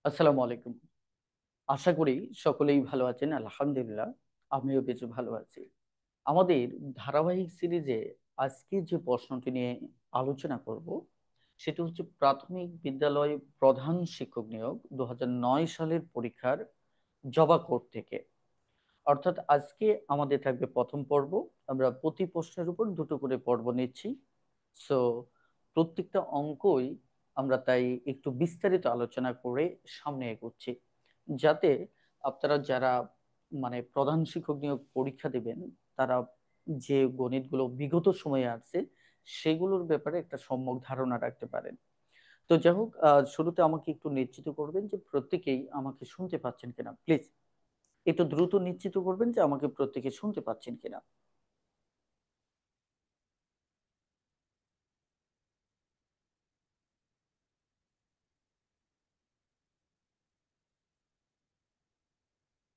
আসসালামু আলাইকুম। আশা করি সকলেই ভালো আছেন। আলহামদুলিল্লাহ, আমিও বেশ ভালো আছি। আমাদের ধারাবাহিক সিরিজে আজকে যে প্রশ্নটি নিয়ে আলোচনা করব সেটি হচ্ছে প্রাথমিক বিদ্যালয় প্রধান শিক্ষক নিয়োগ 2009 সালের পরীক্ষার জবাব কোড থেকে। অর্থাৎ আজকে আমাদের থাকবে প্রথম পর্ব। আমরা প্রতি প্রশ্নের উপর দুটো করে পর্ব নিচ্ছি। সো প্রত্যেকটা অঙ্কই আমরা তাই একটু বিস্তারিত আলোচনা করে সামনে এগোচ্ছি, যাতে আপনারা যারা প্রধান শিক্ষক নিয়োগ পরীক্ষা দিবেন, তারা যে গণিতগুলো বিগত সময়ে আসছে সেগুলোর ব্যাপারে একটা সম্যক ধারণা রাখতে পারেন। তো যাই হোক, শুরুতে আমাকে একটু নিশ্চিত করবেন যে প্রত্যেকেই আমাকে শুনতে পাচ্ছেন কিনা, প্লিজ একটু দ্রুত নিশ্চিত করবেন যে আমাকে প্রত্যেকে শুনতে পাচ্ছেন কিনা।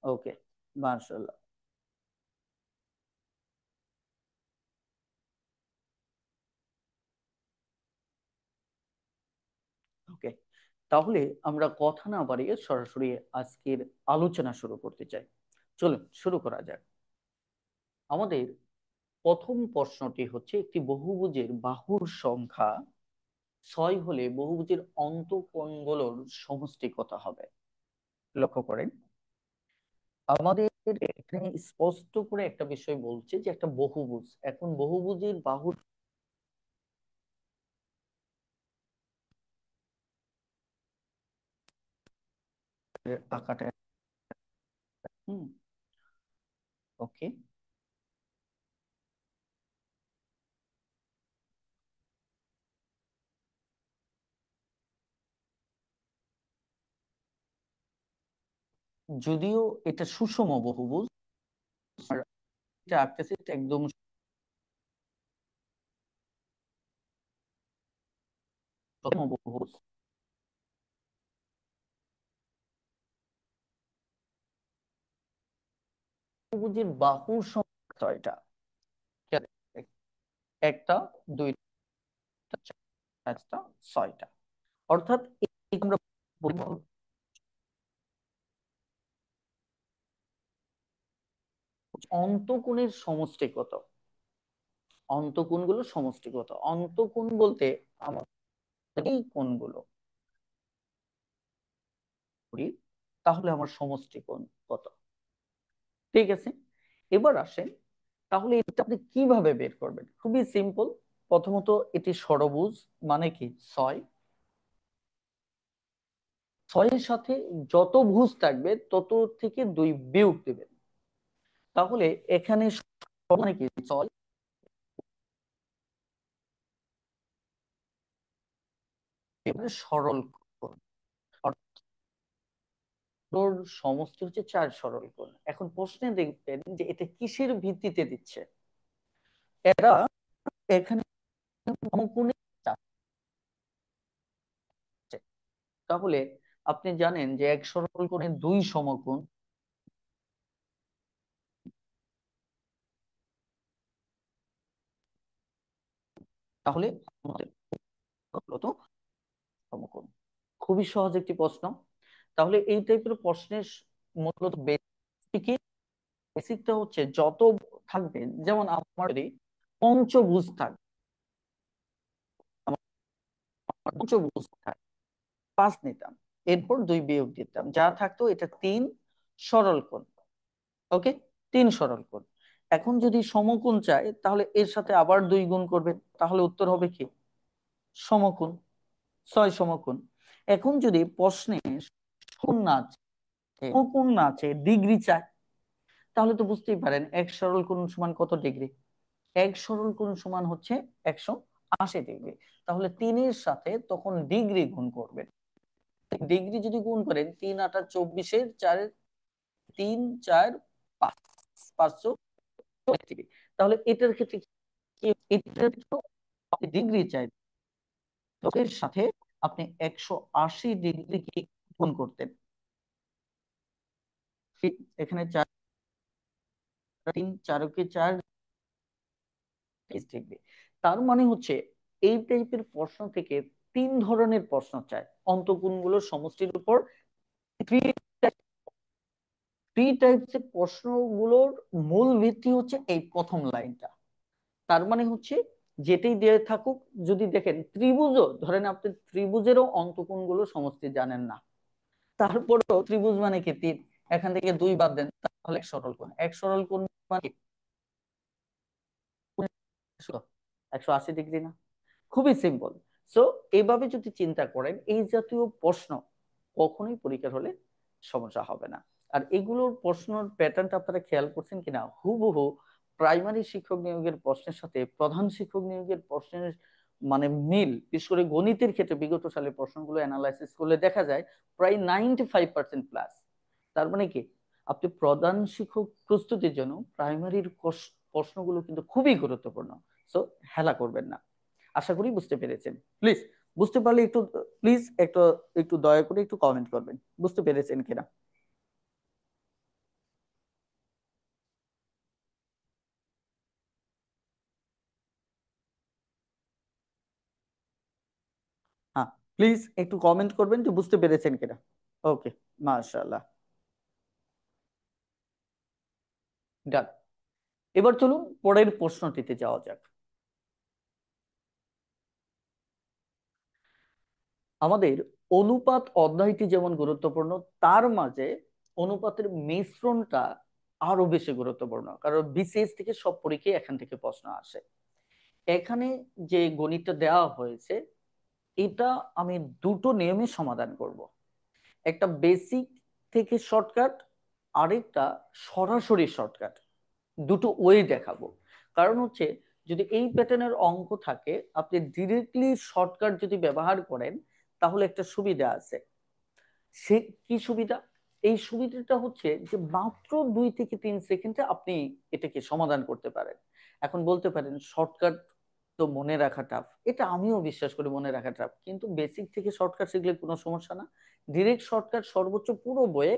ওকে, মার্শাল্লাহ। ওকে, তাহলে আমরা কথা না বাড়িয়ে সরাসরি আজকের আলোচনা শুরু করতে চাই। চলুন শুরু করা যাক। আমাদের প্রথম প্রশ্নটি হচ্ছে, একটি বহুভুজের বাহুর সংখ্যা 6 হলে বহুভুজের অন্তঃকোণগুলোর সমষ্টি কত হবে? লক্ষ্য করেন, আমাদের এখানে স্পষ্ট করে একটা বিষয় বলছে যে একটা বহুভুজ, এখন বহুভুজের বাহুর আঁকাটা। হুম। ওকে, যদিও এটা সুষম বহুভুজ, আর এটা আঁকতেছে এটা একদম সুষম বহুভুজ। বহুভুজের বাহুর সংখ্যা ছয়টা। ঠিক আছে? একটা, দুইটা, চারটা, পাঁচটা, ছয়টা। অর্থাৎ এই আমরা বলবো অন্তঃকোণের সমষ্টি কত। অন্তঃকোণগুলো সমষ্টি কত, অন্তঃকোণ বলতে আমরা এই কোণগুলো করি, তাহলে আমার সমষ্টি কোণ কত। ঠিক আছে, এবার আসেন, তাহলে এটা আপনি কিভাবে বের করবেন? খুবই সিম্পল। প্রথমত এটি ষড়ভুজ, মানে কি ছয়। ছয়ের সাথে যত ভুজ থাকবে তত থেকে দুই বিয়োগ দেবেন। তাহলে এখানে মানে কি ছয়, এবারে সরল কোণ, অর্থাৎ ওর সমষ্টি হচ্ছে 4 সরল কোণ। এখন প্রশ্নে দেখবেন যে এটা কিসের ভিত্তিতে দিচ্ছে। এরা এখানে সমকোণে যাচ্ছে। তাহলে আপনি জানেন যে এক সরল কোণে দুই সমকোণ, তাহলে আমাদের মূলত সমকোণ। খুবই সহজ একটি প্রশ্ন। তাহলে এই টাইপের প্রশ্নের মূলত বেসিক, বেসিকটা হচ্ছে যত থাকবে, যেমন আমার যদি পঞ্চভুজ থাকে, আমার পঞ্চভুজ থাকে, পাঁচ নিতাম, এরপর দুই বিয়োগ দিতাম, যা থাকতো এটা তিন সরল কোণ। ওকে, তিন সরল কোণ। এখন যদি সমকোণ চাই তাহলে এর সাথে আবার দুই গুণ করবেন, তাহলে উত্তর হবে কি সমকোণ, ছয় সমকোণ। এখন যদি প্রশ্নে কোণ না চেয়ে, সমকোণ না চেয়ে ডিগ্রি চায়, তাহলে তো বুঝতেই পারেন এক সরল কোণ সমান কত ডিগ্রি। এক সরল কোণ সমান হচ্ছে 180 ডিগ্রি। তাহলে তিনের সাথে তখন ডিগ্রি গুণ করবেন। ডিগ্রি যদি গুণ করেন, তিন আটা 24-এর, চারের তিন, চার, পাঁচ, 540 ডিগ্রি। তাহলে এটার ক্ষেত্রে কি, এটার ক্ষেত্রেও আপনি ডিগ্রি চাই, তো এর সাথে আপনি 180 ডিগ্রি কি গুণ করতেন। ঠিক, এখানে চার, তিন, চারকে চার, 30 ডিগ্রি। তার মানে হচ্ছে এই টাইপের প্রশ্ন থেকে তিন ধরনের প্রশ্ন চায় অন্তঃকোণগুলোর সমষ্টির উপর থ্রি থ্রি টাইপস এর প্রশ্নগুলোর মূল ভিত্তি হচ্ছে এই প্রথম লাইনটা। তার মানে হচ্ছে যেটাই দিয়ে থাকুক, যদি দেখেন ত্রিভুজও, ধরেন আপনি ত্রিভুজেরও অন্তকোণগুলো সমস্ত জানেন না, তারপরেও ত্রিভুজ মানে কি তিন, এখান থেকে দুই বাদ দেন, তাহলে এক সরল কোণ। এক সরল কোণ মানে 180 ডিগ্রি না? খুবই সিম্পল। সো এইভাবে যদি চিন্তা করেন, এই জাতীয় প্রশ্ন কখনোই পরীক্ষার হলে সমস্যা হবে না। আর এগুলোর প্রশ্নের প্যাটার্নটা আপনারা খেয়াল করছেন কিনা, হুবহু প্রাইমারি শিক্ষক নিয়োগের প্রশ্নের সাথে প্রধান শিক্ষক নিয়োগের প্রশ্নের মানে মিল। বিশেষ করে গণিতের ক্ষেত্রে বিগত সালের প্রশ্নগুলো অ্যানালাইসিস করলে দেখা যায় প্রায় 95% প্লাস। তার মানে কি, আপনি প্রধান শিক্ষক প্রস্তুতির জন্য প্রাইমারির প্রশ্নগুলো কিন্তু খুবই গুরুত্বপূর্ণ। সো হেলা করবেন না। আশা করি বুঝতে পেরেছেন। প্লিজ, বুঝতে পারলে একটু, প্লিজ একটু একটু দয়া করে একটু কমেন্ট করবেন বুঝতে পেরেছেন কিনা। হ্যাঁ, প্লিজ একটু কমেন্ট করবেন যে বুঝতে পেরেছেন কিনা। ওকে, মাশাআল্লাহ, ডান। এবার চলুন পরের প্রশ্নটিতে যাওয়া যাক। আমাদের অনুপাত অধ্যায়টি যেমন গুরুত্বপূর্ণ, তার মাঝে অনুপাতের মিশ্রণটা আরো বেশি গুরুত্বপূর্ণ, কারণ বিসিএস থেকে সব পরীক্ষায় এখান থেকে প্রশ্ন আসে। এখানে যে গণিতটা দেওয়া হয়েছে, এটা আমি দুটো নিয়মে সমাধান করব। একটা বেসিক থেকে শর্টকাট, আরেকটা সরাসরি শর্টকাট। দুটো ওয়ে দেখাবো। কারণ হচ্ছে, যদি এই প্যাটার্নের অঙ্ক থাকে, আপনি ডিরেক্টলি শর্টকাট যদি ব্যবহার করেন, তাহলে একটা সুবিধা আছে। সে কি সুবিধা? এই সুবিধাটা হচ্ছে যে মাত্র 2 থেকে 3 সেকেন্ডে আপনি এটাকে সমাধান করতে পারেন। এখন বলতে পারেন শর্টকাট তো মনে রাখা টাফ, এটা আমিও বিশ্বাস করি মনে রাখা টাফ, কিন্তু বেসিক থেকে শর্টকাট শিখলে কোনো সমস্যা না। ডিরেক্ট শর্টকাট সর্বোচ্চ পুরো বইয়ে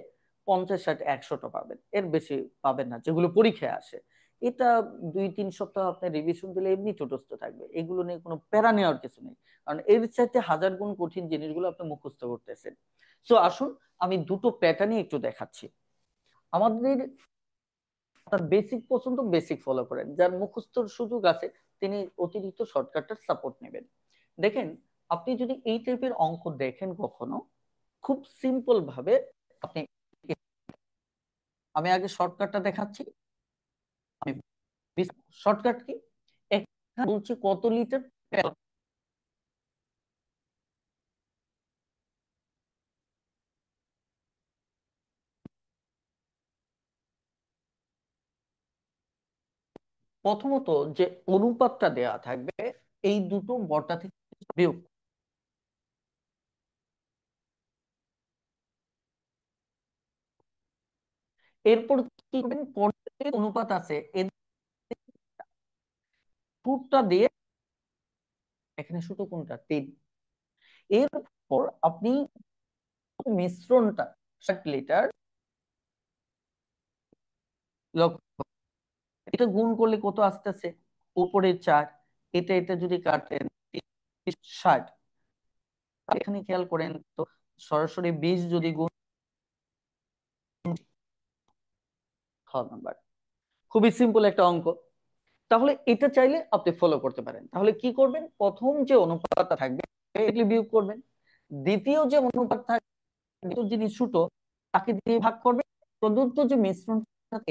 50, 60, 100টা পাবেন, এর বেশি পাবেন না যেগুলো পরীক্ষায় আসে। এটা 2-3 সপ্তাহ আপনি রিভিশন দিলে এমনি টোটস্থ থাকবে, এগুলো নিয়ে কোনো প্যারা নেওয়ার কিছু নেই। কারণ এর চাইতে হাজার গুণ কঠিন জিনিসগুলো আপনি মুখস্থ করতেছেন। সো আসুন, আমি দুটো প্যাটার্নই একটু দেখাচ্ছি। আমাদের তার বেসিক পছন্দ বেসিক ফলো করেন, যার মুখস্থর সুযোগ আছে তিনি অতিরিক্ত শর্টকাটের সাপোর্ট নেবেন। দেখেন, আপনি যদি এই টাইপের অঙ্ক দেখেন কখনো, খুব সিম্পল ভাবে আপনি, আমি আগে শর্টকাটটা দেখাচ্ছি। আমি শর্টকাট কি, এখানে বলছি কত লিটার তেল। প্রথমত যে অনুপাতটা দেয়া থাকবে, এই দুটো বর্তা থেকে বিয়োগ। এরপর কি করবেন, পরের যে অনুপাত আছে এর সূত্রটা দিয়ে, এখানে সূত্র কোনটা, 3। এরপর আপনি মিশ্রণটা 60 লিটার, লক্ষ্য, এটা গুণ করলে কত আসতেছে, উপরে 4, এটা এটা যদি কাটেন 60। এখানে খেয়াল করেন তো, সরাসরি 20 যদি গুণ, নাম্বার, খুবই সিম্পল একটা অঙ্ক। তাহলে এটা চাইলে আপনি ফলো করতে পারেন। তাহলে কি করবেন, প্রথম যে অনুপাতটা থাকবে এগুলি বিয়োগ করবেন, দ্বিতীয় যে অনুপাত থাকবে, দ্বিতীয় যিনি ছোট তাকে দিয়ে ভাগ করবেন, প্রদত্ত যে মিশ্রণ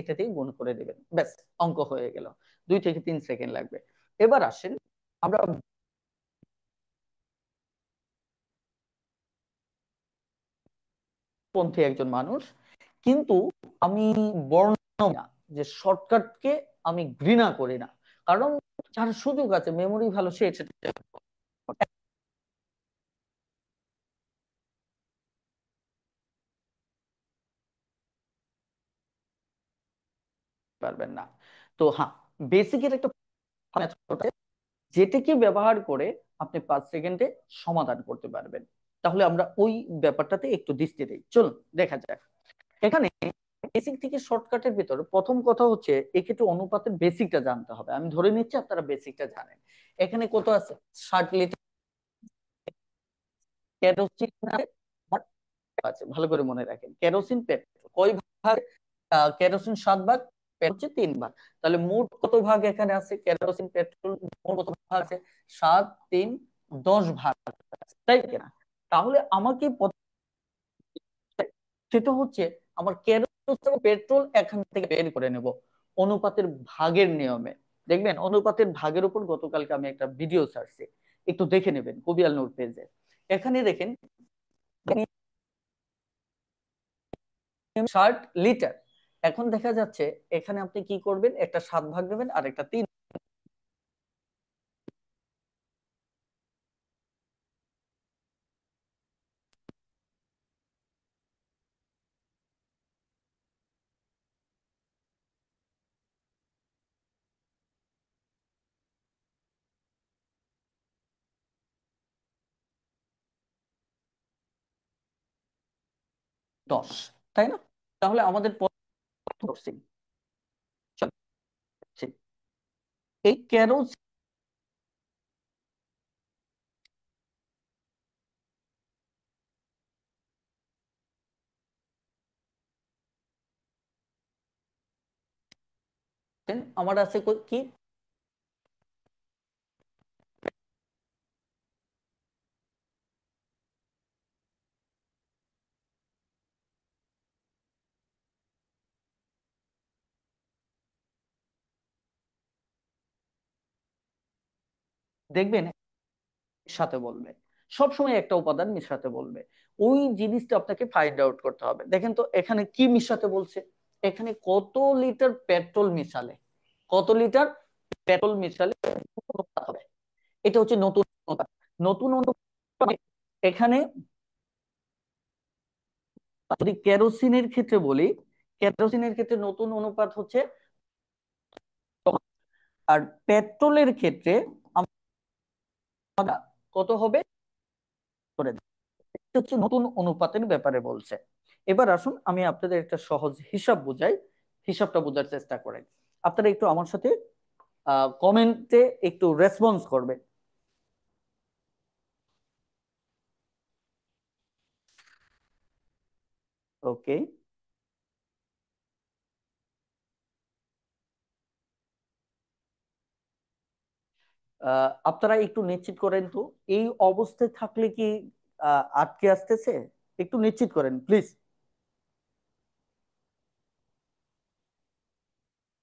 এটা দিয়ে গুণ করে দিবেন, ব্যাস, অঙ্ক হয়ে গেল। 2 থেকে 3 সেকেন্ড লাগবে। এবার আসেন, আমরা পন্থী একজন মানুষ, কিন্তু আমি বর্ণ না যে শর্টকাটকে আমি ঘৃণা করি না। কারণ যার সুযোগ আছে, মেমোরি ভালো, সে এটা পারবেন না। তো হ্যাঁ, বেসিকের একটা method আছে, যেটাকে ব্যবহার করে আপনি 5 সেকেন্ডে সমাধান করতে পারবেন। তাহলে আমরা ওই ব্যাপারটাতে একটু দৃষ্টি দিই, চলুন দেখা যাক। এখানে বেসিক থেকে শর্টকাটের ভিতর প্রথম কথা হচ্ছে, এক্ষেত্রে অনুপাতের বেসিকটা জানতে হবে। আমি ধরে নিচ্ছি আপনারা বেসিকটা জানেন। এখানে কত আছে, 60 লিটার কেরোসিন আছে, আছে, ভালো করে মনে রাখেন। কেরোসিন পেট্রোল কয় ভাগ? কেরোসিন 7 ভাগ, পেট্রোল হচ্ছে 3 ভাগ। তাহলে মোট কত ভাগ এখানে আছে কেরোসিন পেট্রোল? মোট কত ভাগ আছে? 7, 3, 10 ভাগ আছে, তাই কিনা? তাহলে আমাকে সেটা হচ্ছে আমার কেরোসিন পেট্রোল এখান থেকে বের করে নেব অনুপাতের ভাগের নিয়মে। দেখবেন অনুপাতের ভাগের উপর গতকালকে আমি একটা ভিডিও ছাড়ছি, একটু দেখে নেবেন কবিয়াল নূর পেজে। এখানে দেখেন 60 লিটার। এখন দেখা যাচ্ছে এখানে আপনি কি করবেন, একটা 7 ভাগ নেবেন আর একটা 3, 10, তাই না? তাহলে আমাদের ধরছি, এই কেরোসিন আমার আছে কি, দেখবেন সাথে বলবে, সবসময় একটা উপাদান মিশাতে বলবে, ওই জিনিসটা আপনাকে ফাইন্ড আউট করতে হবে। দেখেন তো এখানে কি মিশাতে বলছে, এখানে কত লিটার পেট্রোল মিশালে, কত লিটার পেট্রোল মিশালে অনুপাত হবে। এটা হচ্ছে নতুন অনুপাত। নতুন অনুপাত মানে এখানে যদি কেরোসিনের ক্ষেত্রে বলি, কেরোসিনের ক্ষেত্রে নতুন অনুপাত হচ্ছে, আর পেট্রোলের ক্ষেত্রে আমরা কত হবে করে দিই। এটা হচ্ছে নতুন অনুপাতের ব্যাপারে বলছে। এবার আসুন আমি আপনাদের একটা সহজ হিসাব বুঝাই, হিসাবটা বোঝার চেষ্টা করেন। আপনারা একটু আমার সাথে কমেন্টে একটু রেসপন্স করবেন। ওকে, আপনারা একটু নিশ্চিত করেন তো এই অবস্থায় থাকলে কি আটকে আসতেছে? একটু নিশ্চিত করেন প্লিজ।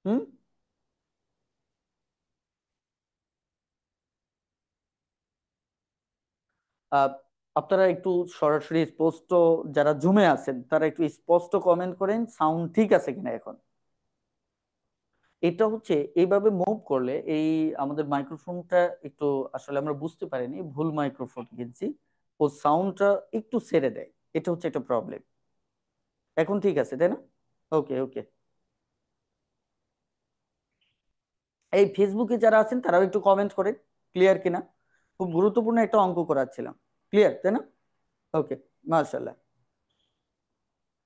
হুম। আহ, আপনারা একটু সরাসরি স্পষ্ট, যারা জুমে আছেন তারা একটু স্পষ্ট কমেন্ট করেন সাউন্ড ঠিক আছে কিনা এখন। এটা হচ্ছে এইভাবে মুভ করলে এই আমাদের মাইক্রোফোনটা একটু আসলে আমরা বুঝতে পারিনি, ভুল মাইক্রোফোন কিনছি, ও সাউন্ডটা একটু ছেড়ে দেয়। এটা হচ্ছে একটা প্রবলেম। এখন ঠিক আছে তাই না? ওকে ওকে। এই ফেসবুকে যারা আছেন তারাও একটু কমেন্ট করেন ক্লিয়ার কিনা। খুব গুরুত্বপূর্ণ একটা অঙ্ক করাচ্ছিলাম, ক্লিয়ার তাই না? ওকে, মাশাআল্লাহ।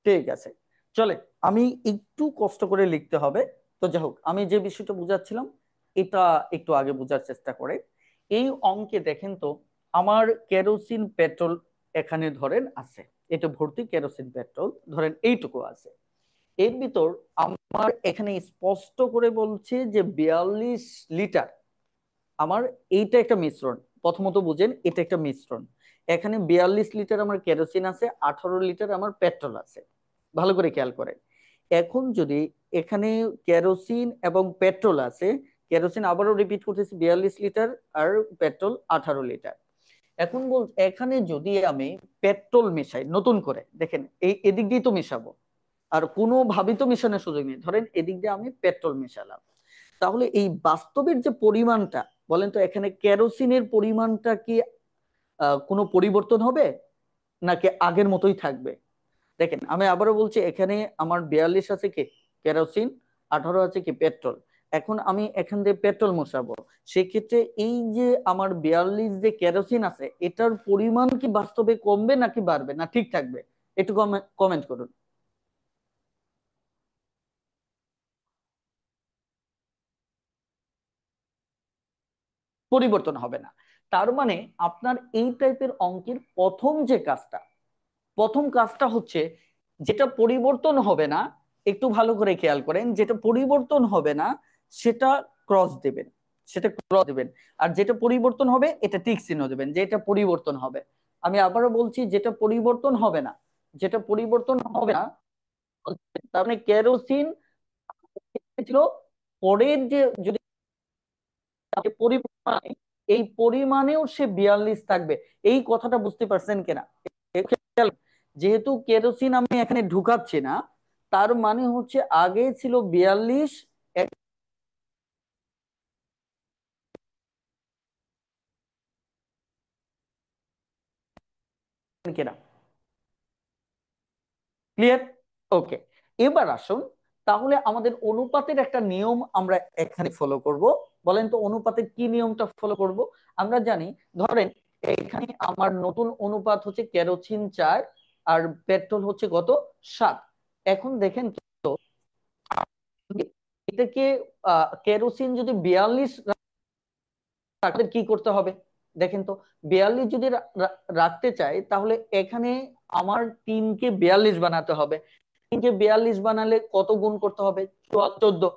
ঠিক আছে, চলে। আমি একটু কষ্ট করে লিখতে হবে। তো যাই হোক, আমি যে বিষয়টা বুঝাচ্ছিলাম এটা একটু আগে বোঝার চেষ্টা করে। এই অঙ্কে দেখেন তো, আমার কেরোসিন পেট্রোল এখানে ধরেন আছে, এটা ভর্তি কেরোসিন পেট্রোল ধরেন এইটুকু আছে। এর ভিতর আমার এখানে স্পষ্ট করে বলছে যে 42 লিটার আমার, এইটা একটা মিশ্রণ। প্রথমত বুঝেন এটা একটা মিশ্রণ। এখানে 42 লিটার আমার কেরোসিন আছে, 18 লিটার আমার পেট্রোল আছে। ভালো করে খেয়াল করেন। এখন যদি এখানে কেরোসিন এবং পেট্রোল আছে, কেরোসিন আবারও রিপিট করতেছি 42 লিটার, আর পেট্রোল 18 লিটার। এখন এখানে যদি আমি পেট্রোল মেশাই নতুন করে, দেখেন এই এদিক দিয়ে তো মেশাবো, আর কোনো ভাবেই তো মেশানোর সুযোগ নেই। ধরেন এদিক দিয়ে আমি পেট্রোল মেশালাম, তাহলে এই বাস্তবের যে পরিমাণটা, বলেন তো এখানে কেরোসিনের পরিমাণটা কি কোনো পরিবর্তন হবে নাকি আগের মতোই থাকবে? দেখেন আমি আবারও বলছি, এখানে আমার 42 আছে কি কেরোসিন, 18 আছে কি পেট্রোল। এখন আমি এখান দিয়ে পেট্রোল মোশাবো, সেক্ষেত্রে এই যে আমার 42 যে কেরোসিন আছে এটার পরিমাণ কি বাস্তবে কমবে নাকি বাড়বে না ঠিক থাকবে? একটু কমেন্ট করুন। পরিবর্তন হবে না। তার মানে আপনার এই টাইপের অঙ্কের প্রথম যে কাজটা, প্রথম কাজটা হচ্ছে, যেটা পরিবর্তন হবে না, একটু ভালো করে খেয়াল করেন, যেটা পরিবর্তন হবে না সেটা ক্রস দেবেন, সেটা ক্রস দেবেন। আর যেটা পরিবর্তন হবে এটা টিক চিহ্ন দেবেন, যে এটা পরিবর্তন হবে। আমি আবারও বলছি, যেটা পরিবর্তন হবে না, যেটা পরিবর্তন হবে না, তার মানে কেরোসিন ছিল পরের যে, যদি পরিমাণে, এই পরিমাণেও সে 42 থাকবে। এই কথাটা বুঝতে পারছেন কিনা? যেহেতু কেরোসিন আমি এখানে ঢুকাচ্ছি না, তার মানে হচ্ছে আগে ছিল 42, কিনা? ক্লিয়ার? ওকে। এবার আসুন, তাহলে আমাদের অনুপাতের একটা নিয়ম আমরা এখানে ফলো করব। বলেন তো অনুপাতের কি নিয়মটা ফলো করব? আমরা জানি, ধরেন এখানে আমার নতুন অনুপাত হচ্ছে কেরোসিন 4 আর পেট্রোল হচ্ছে কত, 7। এখন দেখেন তো, এটাকে কেরোসিন যদি 42 রাখতে কি করতে হবে? দেখেন তো, 42 যদি রাখতে চাই, তাহলে এখানে আমার 3 কে 42 বানাতে হবে। 3 কে 42 বানালে কত গুণ করতে হবে? 14।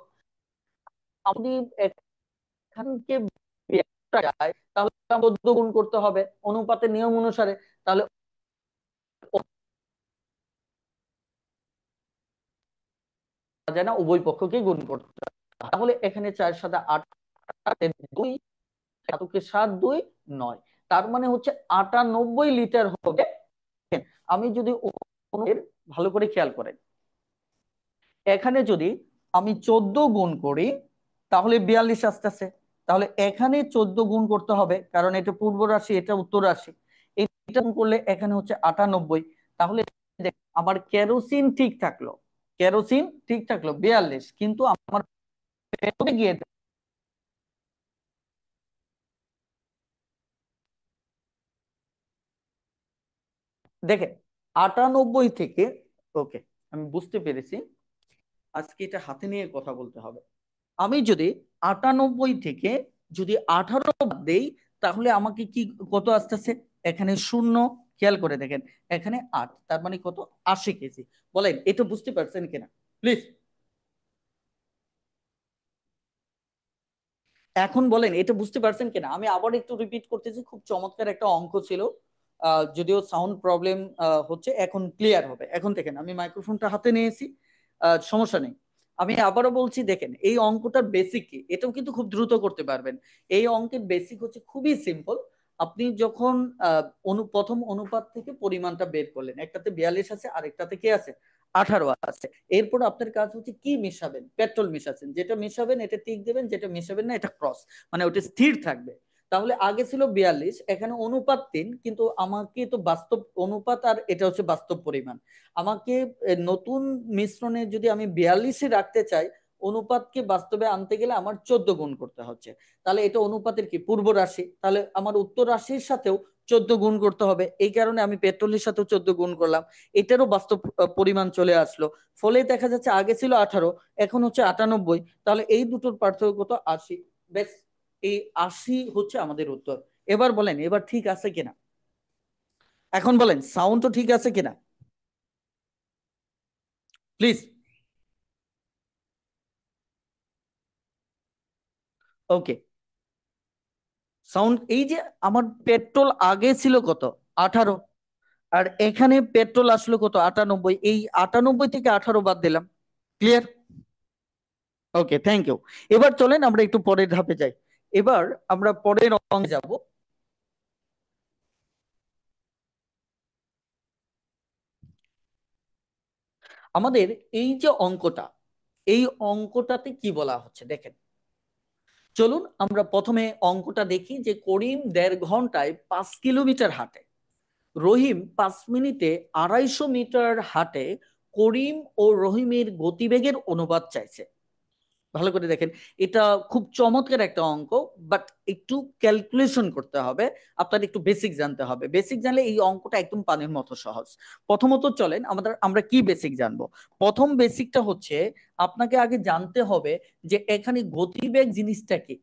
আপনি এখানকে 42 যায়, তাহলে 14 গুণ করতে হবে অনুপাতের নিয়ম অনুসারে। তাহলে যায় না, উভয় পক্ষকে গুণ করতে হবে। তাহলে এখানে 4 7 8, 2, 7 2 9, তার মানে হচ্ছে 98 লিটার হবে। আমি যদি ভালো করে খেয়াল করেন, এখানে যদি আমি 14 গুণ করি, তাহলে 42 আসতেছে। তাহলে এখানে 14 গুণ করতে হবে, কারণ এটা পূর্ব রাশি, এটা উত্তর রাশি। এটা গুণ করলে এখানে হচ্ছে 98। তাহলে আমার কেরোসিন ঠিক থাকলো, কেরোসিন ঠিক থাকলো 42, কিন্তু আমার পেট্রোলে গিয়ে দেখেন 98 থেকে, ওকে আমি বুঝতে পেরেছি, আজকে এটা হাতে নিয়ে কথা বলতে হবে। আমি যদি 98 থেকে যদি 18 বাদ দেই, তাহলে আমাকে কি, কত আসতেছে? এখানে শূন্য, খেয়াল করে দেখেন, এখানে 8, তার মানে কত, 80 কেজি। বলেন এটা বুঝতে পারছেন কিনা প্লিজ? এখন বলেন এটা বুঝতে পারছেন কিনা? আমি আবার একটু রিপিট করতেছি, খুব চমৎকার একটা অঙ্ক ছিল। যদিও সাউন্ড প্রবলেম হচ্ছে, এখন ক্লিয়ার হবে। এখন দেখেন আমি মাইক্রোফোনটা হাতে নিয়েছি, সমস্যা নেই। আমি আবারও বলছি, দেখেন এই অঙ্কটার বেসিক কি, এটাও কিন্তু খুব দ্রুত করতে পারবেন। এই অঙ্কের বেসিক হচ্ছে খুবই সিম্পল। আপনি যখন প্রথম অনুপাত থেকে পরিমাণটা বের করলেন, একটাতে 42 আছে আর একটাতে কি আছে, 18 আছে। এরপর আপনার কাজ হচ্ছে কি মিশাবেন, পেট্রোল মিশাচ্ছেন, যেটা মিশাবেন এটা টিক দেবেন, যেটা মিশাবেন না এটা ক্রস, মানে ওটা স্থির থাকবে। তাহলে আগে ছিল 42, এখানে অনুপাত 3, কিন্তু আমাকে তো বাস্তব অনুপাত আর এটা হচ্ছে বাস্তব পরিমাণ। আমাকে নতুন মিশ্রণে যদি আমি 42-এ রাখতে চাই, অনুপাতকে বাস্তবে আনতে গেলে আমার 14 গুণ করতে হচ্ছে। তাহলে এটা অনুপাতের কি পূর্ব রাশি, তাহলে আমার উত্তর রাশির সাথেও 14 গুণ করতে হবে। এই কারণে আমি পেট্রোলের সাথেও 14 গুণ করলাম, এটারও বাস্তব পরিমাণ চলে আসলো। ফলে দেখা যাচ্ছে আগে ছিল 18, এখন হচ্ছে 98। তাহলে এই দুটোর পার্থক্য কত, 80। বেশ, এই 80 হচ্ছে আমাদের উত্তর। এবার বলেন, এবার ঠিক আছে কিনা? এখন বলেন সাউন্ড তো ঠিক আছে কিনা প্লিজ? ওকে। সাউন্ড, এই যে আমার পেট্রোল আগে ছিল কত, 18, আর এখানে পেট্রোল আসলো কত, 98। এই 98 থেকে 18 বাদ দিলাম। ক্লিয়ার? Okay, thank you. এবার চলেন আমরা একটু পরের ধাপে যাই। এবার আমরা পরের অঙ্কে যাব। আমাদের এই যে অঙ্কটা, এই অঙ্কটাতে কি বলা হচ্ছে দেখেন। চলুন আমরা প্রথমে অঙ্কটা দেখি, যে করিম 1.5 ঘন্টায় 5 কিলোমিটার হাঁটে, রহিম 5 মিনিটে 250 মিটার হাঁটে। করিম ও রহিমের গতিবেগের অনুপাত চাইছে। ভালো করে দেখেন, এটা খুব চমৎকার একটা অঙ্ক, বাট একটু ক্যালকুলেশন করতে হবে। আপনার একটু বেসিক জানতে হবে, বেসিক জানলে এই অঙ্কটা একদম পানির মতো সহজ। প্রথমত চলেন আমরা কি বেসিক জানবো। প্রথম বেসিকটা হচ্ছে, আপনাকে আগে জানতে হবে যে এখানে গতিবেগ জিনিসটা কি।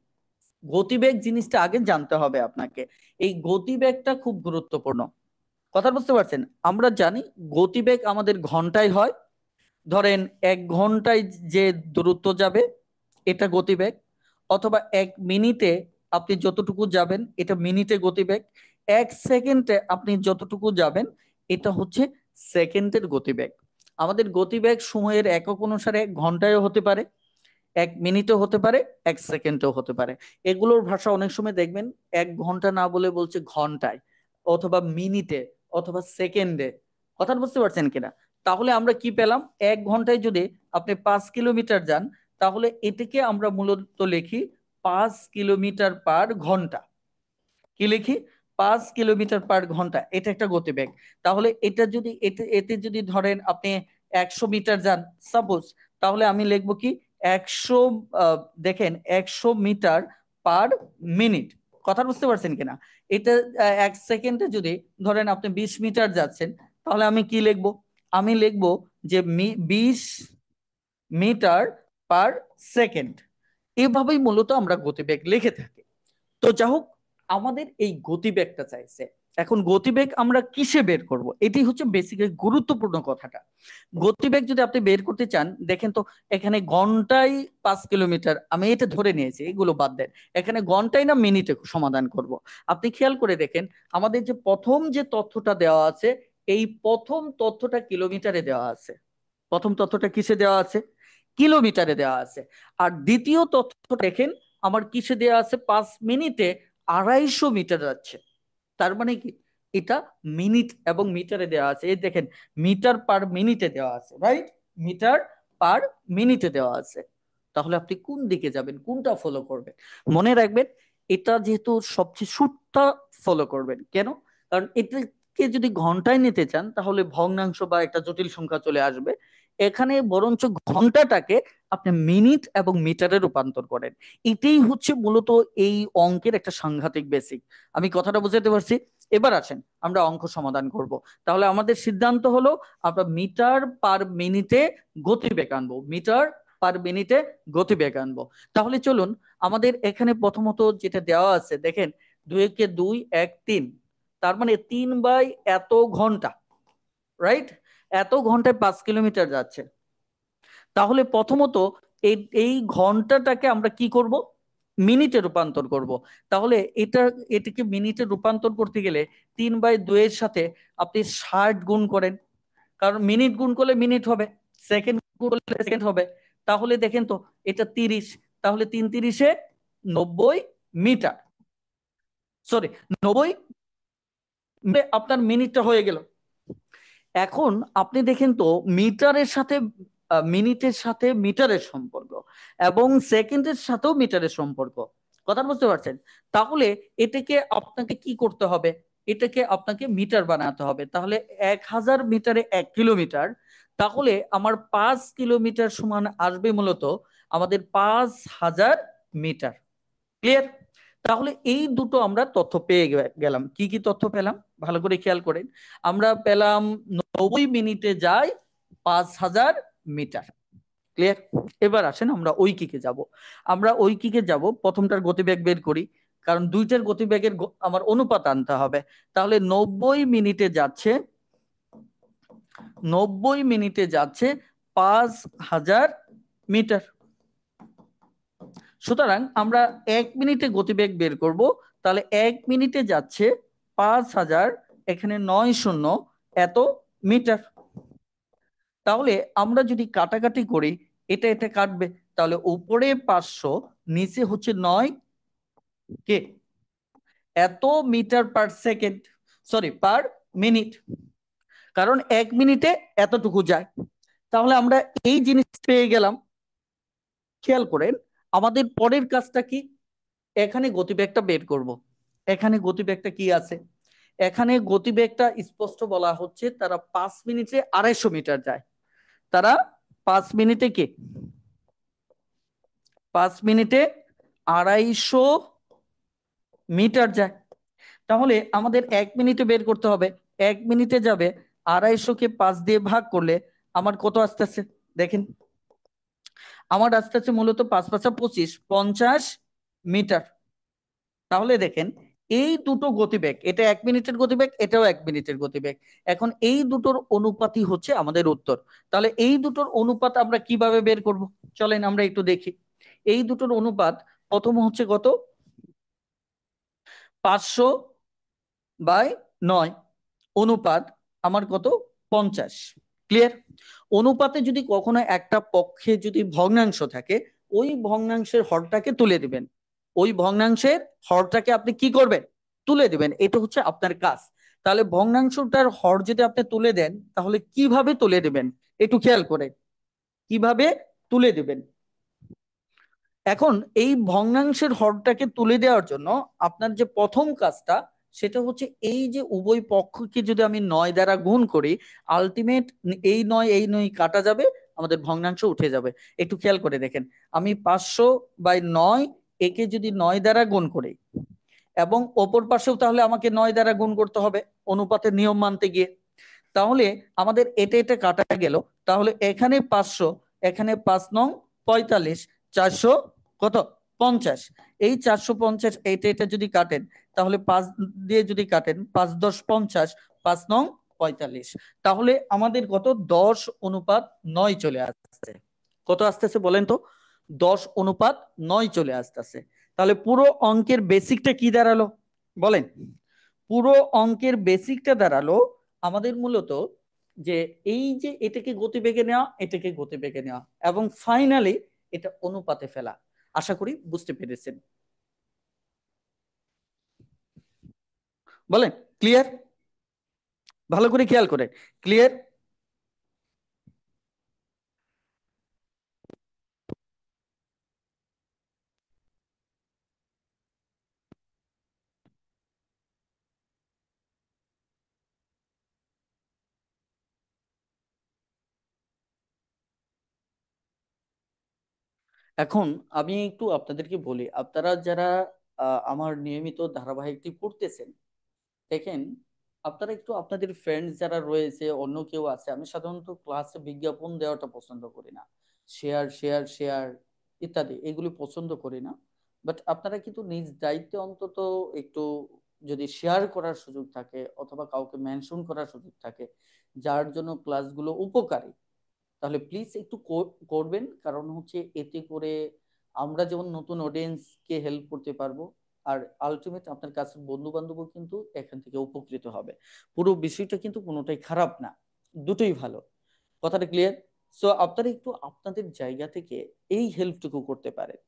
গতিবেগ জিনিসটা আগে জানতে হবে আপনাকে। এই গতিবেগটা খুব গুরুত্বপূর্ণ, কথা বুঝতে পারছেন? আমরা জানি গতিবেগ আমাদের ঘন্টায় হয়। ধরেন 1 ঘন্টায় যে দূরত্ব যাবে এটা গতিবেগ, অথবা 1 মিনিটে আপনি যতটুকু যাবেন এটা মিনিটে গতিবেগ, 1 সেকেন্ডে আপনি যতটুকু যাবেন এটা হচ্ছে সেকেন্ডের গতিবেগ। আমাদের গতিবেগ সময়ের একক অনুসারে ঘন্টায়ও হতে পারে, 1 মিনিটও হতে পারে, 1 সেকেন্ডও হতে পারে। এগুলোর ভাষা অনেক সময় দেখবেন 1 ঘন্টা না বলে বলছে ঘন্টায়, অথবা মিনিটে, অথবা সেকেন্ডে। কথা বুঝতে পারছেন কিনা? তাহলে আমরা কি পেলাম? 1 ঘন্টায় যদি আপনি 5 কিলোমিটার যান, তাহলে এটাকে আমরা মূলত লিখি 5 কিলোমিটার/ঘন্টা। কি লিখি? 5 কিলোমিটার/ঘন্টা। এটা একটা গতিবেগ। তাহলে এটা যদি এতে যদি ধরেন আপনি 100 মিটার যান সাপোজ, তাহলে আমি লিখবো কি 100, দেখেন 100 মিটার/মিনিট। কথা বুঝতে পারছেন কিনা? এটা 1 সেকেন্ডে যদি ধরেন আপনি 20 মিটার যাচ্ছেন, তাহলে আমি কি লিখবো? আমি লিখবো যে 20 মিটার/সেকেন্ড। এভাবেই মূলত আমরা গতিবেগ লিখে থাকি। তো যা হোক, আমাদের এই গতিবেগটা চাইছে। এখন গতিবেগ আমরা কিসে বের করব, এটি হচ্ছে বেসিক্যালি গুরুত্বপূর্ণ কথাটা। গতিবেগ যদি আপনি বের করতে চান, দেখেন তো এখানে ঘন্টায় 5 কিলোমিটার, আমি এটা ধরে নিয়েছি, এগুলো বাদ দেন। এখানে ঘন্টায় না মিনিটে সমাধান করব। আপনি খেয়াল করে দেখেন, আমাদের যে প্রথম যে তথ্যটা দেওয়া আছে, এই প্রথম তথ্যটা কিলোমিটারে দেওয়া আছে। প্রথম তথ্যটা কিসে দেওয়া আছে? কিলোমিটারে দেওয়া আছে। আর দ্বিতীয় তথ্য দেখেন, আমার কিসে দেওয়া আছে? 5 মিনিটে 250 মিটার যাচ্ছে। তার মানে কি? এটা মিনিট এবং মিটারে দেওয়া আছে। এই দেখেন, মিটার/মিনিটে দেওয়া আছে, রাইট? মিটার/মিনিটে দেওয়া আছে। তাহলে আপনি কোন দিকে যাবেন, কোনটা ফলো করবেন? মনে রাখবেন, এটা যেহেতু সবচেয়ে শুটটা ফলো করবেন। কেন? কারণ এটাকে যদি ঘন্টায় নিতে চান, তাহলে ভগ্নাংশ বা একটা জটিল সংখ্যা চলে আসবে। এখানে বরঞ্চ ঘন্টাটাকে আপনি মিনিট এবং মিটারে রূপান্তর করেন। এটাই হচ্ছে মূলত এই অঙ্কের একটা সাংঘাতিক বেসিক। আমি কথাটা বুঝাতে পারছি? এবার আসেন আমরা অঙ্ক সমাধান করব। তাহলে আমাদের সিদ্ধান্ত হলো আমরা মিটার/মিনিটে গতিবেগ আনবো, মিটার/মিনিটে গতিবেগ আনবো। তাহলে চলুন, আমাদের এখানে প্রথমত যেটা দেওয়া আছে দেখেন, 2 × 2 = 3। তার মানে 3/এত ঘন্টা, রাইট? এত ঘন্টায় 5 কিলোমিটার যাচ্ছে। তাহলে প্রথমত এই এই ঘন্টাটাকে আমরা কি করব? মিনিটে রূপান্তর করব। তাহলে এটাকে মিনিটে রূপান্তর করতে গেলে 3/2 এর সাথে আপনি 60 গুণ করেন। কারণ মিনিট গুণ করলে মিনিট হবে, সেকেন্ড গুণ করলে সেকেন্ড হবে। তাহলে দেখেন তো, এটা 30। তাহলে 3 × 30 = 90 মিটার। সরি, 90। আপনার মিনিটটা হয়ে গেল। এখন আপনি দেখেন তো, মিটারের সাথে মিনিটের সাথে মিটারের সম্পর্ক, এবং সেকেন্ডের সাথেও মিটারের সম্পর্ক। কথা বুঝতে পারছেন? তাহলে এটাকে আপনাকে কি করতে হবে? এটাকে আপনাকে মিটার বানাতে হবে। তাহলে 1000 মিটারে 1 কিলোমিটার। তাহলে আমার 5 কিলোমিটার সমান আসবে মূলত আমাদের 5000 মিটার। ক্লিয়ার? তাহলে এই দুটো আমরা তথ্য পেয়ে গেলাম। কি কি তথ্য পেলাম ভালো করে খেয়াল করেন। আমরা পেলাম 90 মিনিটে যায় 5000 মিটার। ক্লিয়ার? এবার আসেন আমরা ঐকিকে যাব। আমরা ঐকিকে যাব, প্রথমটার গতিবেগ বের করি, কারণ দুইটার গতিবেগের আমার অনুপাত আনতে হবে। তাহলে 90 মিনিটে যাচ্ছে 5000 মিটার। সুতরাং আমরা 1 মিনিটে গতিবেগ বের করব। তাহলে 1 মিনিটে যাচ্ছে 5000, এখানে 9 শূন্য এত মিটার। তাহলে আমরা যদি কাটাকাটি করি, এটা এটা কাটবে। তাহলে উপরে 500, নিচে হচ্ছে 9 কে এত মিটার/সেকেন্ড, সরি পার মিনিট। কারণ 1 মিনিটে এতটুকু যায়। তাহলে আমরা এই জিনিস পেয়ে গেলাম। খেয়াল করেন, আমাদের পরের কাজটা কি? এখানে গতিবেগটা বের করব। এখানে গতিবেগটা কি আছে? এখানে গতিবেগটা স্পষ্ট বলা হচ্ছে, তারা 5 মিনিটে 250 মিটার যায়। তারা 5 মিনিটে কি 5 মিনিটে 250 মিটার যায়। তাহলে আমাদের 1 মিনিটে বের করতে হবে। 1 মিনিটে যাবে 250কে 5 দিয়ে ভাগ করলে আমার কত আসতেছে দেখেন। আমার আসতেছে মূলত 5×5 = 25, 50 মিটার। তাহলে দেখেন, এই দুটো গতিবেগ, এটা 1 মিনিটের গতিবেগ, এটাও 1 মিনিটের গতিবেগ। এখন এই দুটোর অনুপাতই হচ্ছে আমাদের উত্তর। তাহলে এই দুটোর অনুপাত আমরা কিভাবে বের করব? চলেন আমরা একটু দেখি। এই দুটোর অনুপাত প্রথম হচ্ছে কত? 500/9 অনুপাত আমার কত? 50। ক্লিয়ার? অনুপাতে যদি কখনো একটা পক্ষে যদি ভগ্নাংশ থাকে, ওই ভগ্নাংশের হরটাকে তুলে দিবেন। ওই ভগ্নাংশের হরটাকে আপনি কি করবেন? তুলে দিবেন। এটা হচ্ছে আপনার কাজ। তাহলে ভগ্নাংশটার হর যদি আপনি তুলে দেন, তাহলে কিভাবে তুলে দিবেন একটু খেয়াল করে। কিভাবে তুলে দিবেন? এখন এই ভগ্নাংশের হরটাকে তুলে দেওয়ার জন্য আপনার যে প্রথম কাজটা, সেটা হচ্ছে এই যে উভয় পক্ষকে যদি আমি 9 দ্বারা গুণ করি, আলটিমেট এই নয় কাটা যাবে, আমাদের ভগ্নাংশ উঠে যাবে। একটু খেয়াল করে দেখেন, আমি 500/9 একে যদি 9 দ্বারা গুণ করি, এবং অপর পাশেও তাহলে আমাকে 9 দ্বারা গুণ করতে হবে অনুপাতের নিয়ম মানতে গিয়ে। তাহলে আমাদের এটা এটা কাটা গেল। তাহলে এখানে 500, এখানে 5 নং 45, 400 কত? 50। এই 450 এটা এটা যদি কাটেন, তাহলে 5 দিয়ে যদি কাটেন, 5×10 = 50, 5 নং 45। তাহলে আমাদের কত? 10:9 চলে আসছে। কত আসতেছে বলেন তো? 10:9 চলে আসতেছে। তাহলে পুরো অঙ্কের বেসিকটা কি দাঁড়ালো বলেন? পুরো অঙ্কের বেসিকটা দাঁড়ালো আমাদের মূলত যে এই যে এটাকে গতিবেগে নেওয়া, এটাকে গতিবেগে নেওয়া, এবং ফাইনালি এটা অনুপাতে ফেলা। আশা করি বুঝতে পেরেছেন। বলেন ক্লিয়ার? ভালো করে খেয়াল করেন। ক্লিয়ার? এখন আমি একটু আপনাদেরকে বলি, আপনারা যারা আমার নিয়মিত ধারাবাহিকটি পড়তেছেন, দেখেন, আপনারা একটু আপনাদের ফ্রেন্ডস যারা রয়েছে, অন্য কেউ আছে, আমি সাধারণত ক্লাসে বিজ্ঞাপন দেওয়াটা পছন্দ করি না। শেয়ার শেয়ার শেয়ার ইত্যাদি এগুলি পছন্দ করি না। বাট আপনারা কিন্তু নিজ দায়িত্বে অন্তত একটু যদি শেয়ার করার সুযোগ থাকে, অথবা কাউকে মেনশন করার সুযোগ থাকে যার জন্য ক্লাসগুলো উপকারী, তাহলে প্লিজ একটু করবেন। কারণ হচ্ছে এতে করে আমরা যেমন নতুন অডিয়েন্সকে হেল্প করতে পারবো, আর আলটিমেট আপনার কাছের বন্ধু বান্ধবও কিন্তু এখান থেকে উপকৃত হবে। পুরো বিষয়টা কিন্তু কোনোটাই খারাপ না, দুটোই ভালো। কথাটা ক্লিয়ার? সো আপনারা একটু আপনাদের জায়গা থেকে এই হেল্পটুকু করতে পারেন।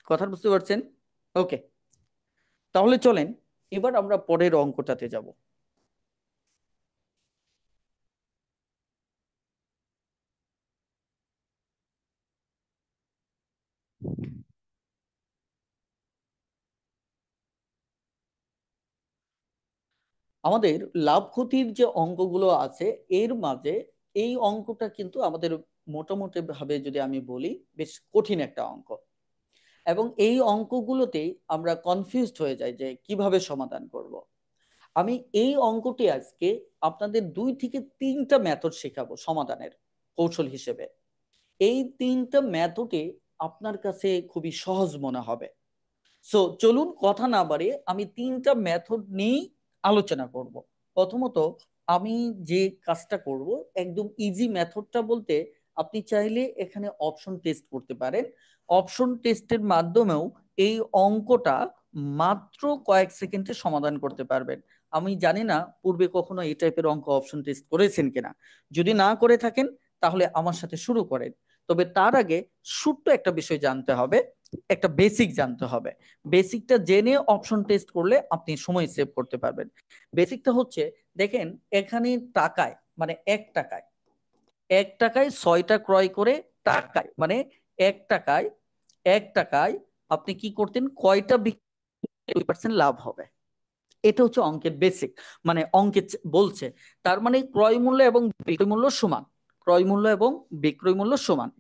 কথা বুঝতে পারছেন? ওকে, তাহলে চলেন এবার আমরা পরের অঙ্কটাতে যাব। আমাদের লাভ ক্ষতির যে অঙ্কগুলো আছে, এর মাঝে এই অঙ্কটা কিন্তু আমাদের মোটামুটি ভাবে যদি আমি বলি, বেশ কঠিন একটা অঙ্ক। এবং এই অঙ্কগুলোতেই আমরা কনফিউজড হয়ে যাই যে কিভাবে সমাধান করব। আমি এই অঙ্কটি আজকে আপনাদের 2 থেকে 3টা মেথড শেখাবো সমাধানের কৌশল হিসেবে। এই 3টা মেথডে আপনার কাছে খুবই সহজ মনে হবে। সো চলুন কথা না বাড়িয়ে আমি 3টা মেথড নিয়েই আলোচনা করব। প্রথমত, আমি যে কাজটা করব, একদম ইজি মেথডটা বলতে, আপনি চাইলে এখানে অপশন টেস্ট করতে পারেন। অপশন টেস্টের মাধ্যমেও এই অঙ্কটা মাত্র কয়েক সেকেন্ডে সমাধান করতে পারবেন। আমি জানি না পূর্বে কখনো এই টাইপের অঙ্ক অপশন টেস্ট করেছেন কিনা। যদি না করে থাকেন, তাহলে আমার সাথে শুরু করেন। তবে তার আগে ছোট্ট একটা বিষয় জানতে হবে, একটা বেসিক জানতে হবে। বেসিকটা জেনে অপশন টেস্ট করলে আপনি সময় সেভ করতে পারবেন। বেসিকটা হচ্ছে, দেখেন, এখানে টাকায়, মানে 1 টাকায়, 1 টাকায় 6টা ক্রয় করে, টাকায় মানে 1 টাকায়, 1 টাকায় আপনি কি করতেন, কয়টা বিক্রি 2% লাভ হবে। এটা হচ্ছে অঙ্কের বেসিক। মানে অঙ্কে বলছে, তার মানে ক্রয় মূল্য এবং বিক্রয় মূল্য সমান। ক্রয় মূল্য এবং বিক্রয় মূল্য সমান।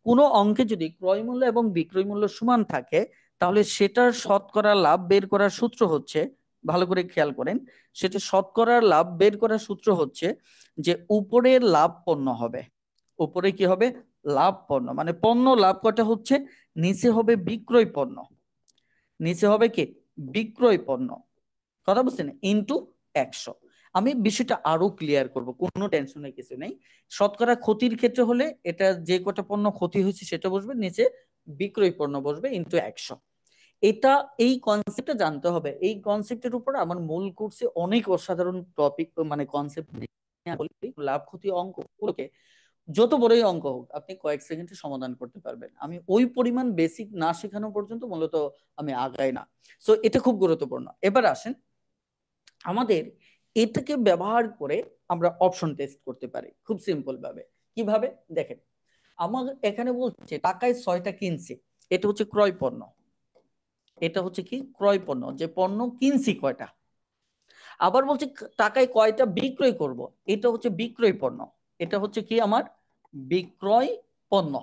কোনো অঙ্কে যদি ক্রয় মূল্য এবং বিক্রয় মূল্য সমান থাকে, তাহলে সেটার শতকরা লাভ বের করার সূত্র হচ্ছে, ভালো করে খেয়াল করেন, সেটা শতকরা লাভ বের করার সূত্র হচ্ছে যে উপরের লাভ পণ্য হবে। উপরে কি হবে? লাভ পণ্য। মানে পণ্য লাভ কটা হচ্ছে, নিচে হবে বিক্রয় পণ্য। নিচে হবে কি? বিক্রয় পণ্য। কথা বুঝছেন, ইনটু 100। আমি বিষয়টা আরো ক্লিয়ার করব, কোনো টেনশনের কিছু নেই। শতকরা ক্ষতির ক্ষেত্রে হলে এটা যে কটা পণ্য ক্ষতি হয়েছে সেটা বসবে, নিচে বিক্রয় পণ্য বসবে ইনটু 100। এটা, এই কনসেপ্টটা জানতে হবে। এই কনসেপ্টের উপর আমার মূল কোর্সে অনেক অসাধারণ টপিক মানে কনসেপ্ট লাভ ক্ষতি অঙ্কগুলোকে যত বড়ই অঙ্ক হোক আপনি কয়েক সেকেন্ডে সমাধান করতে পারবেন। আমি ওই পরিমাণ বেসিক না শেখানো পর্যন্ত মূলত আমি আগাই না। সো এটা খুব গুরুত্বপূর্ণ। এবার আসেন, আমাদের এটাকে ব্যবহার করে আমরা অপশন টেস্ট করতে পারি খুব সিম্পল ভাবে। কিভাবে দেখেন, আমার এখানে বলছে টাকায় 6টা কিনছি, এটা হচ্ছে ক্রয় পণ্য। এটা হচ্ছে কি ক্রয় পণ্য, যে পণ্য কিনছি কয়টা। আবার বলছে টাকায় কয়টা বিক্রয় করব, এটা হচ্ছে বিক্রয় পণ্য। এটা হচ্ছে কি আমার বিক্রয় পণ্য।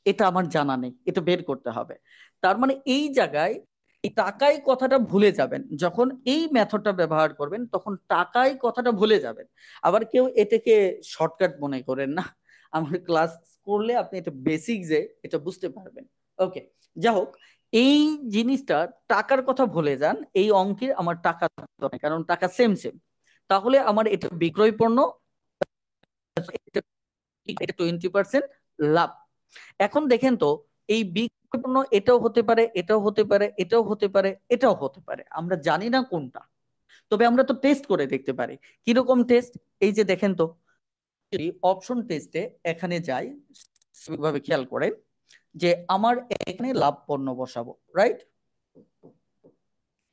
এটা আমার জানা নেই, এটা বের করতে হবে। তার মানে এই জায়গায় এই টাকায় কথাটা ভুলে যাবেন, যখন এই মেথডটা ব্যবহার করবেন তখন টাকায় কথাটা ভুলে যাবেন। আবার কেউ এটাকে শর্টকাট মনে করেন না, আমার ক্লাস করলে আপনি এটা বেসিক যে এটা বুঝতে পারবেন। ওকে, যা হোক, এই জিনিসটা টাকার কথা ভুলে যান, এই অঙ্কে আমার টাকা দরকার, কারণ টাকা সেম সেম। তাহলে আমার এটা বিক্রয় পণ্য, এটা 20% লাভ। এখন দেখেন তো, এই বিক্রয় পণ্য এটাও হতে পারে, এটাও হতে পারে, এটাও হতে পারে, এটাও হতে পারে, আমরা জানি না কোনটা। তবে আমরা তো টেস্ট করে দেখতে পারি। কিরকম টেস্ট? এই যে দেখেন তো, যদি অপশন টেস্টে এখানে যাই, ভাবে খেয়াল করেন যে আমার এখানে লাভ পণ্য বসাবো, রাইট?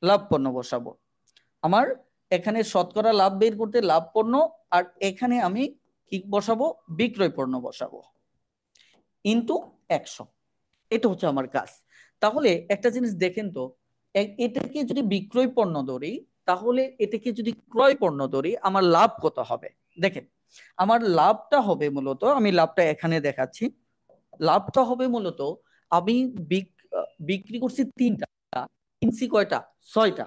লাভ পণ্য বসাবো, আমার এখানে শতকরা লাভ বের করতে লাভ পণ্য, আর এখানে আমি কি বসাবো, বিক্রয় পণ্য বসাবো ইনটু 100। এটা হচ্ছে আমার কাজ। তাহলে একটা জিনিস দেখেন তো, এটাকে যদি বিক্রয় পণ্য ধরি, তাহলে এটাকে যদি ক্রয় পণ্য ধরি, আমার লাভ কত হবে দেখেন। আমার লাভটা হবে মূলত, আমি লাভটা এখানে দেখাচ্ছি। লাভটা হবে মূলত, আমি বিক্রি করছি 3টা, কিনছি কয়টা, 6টা।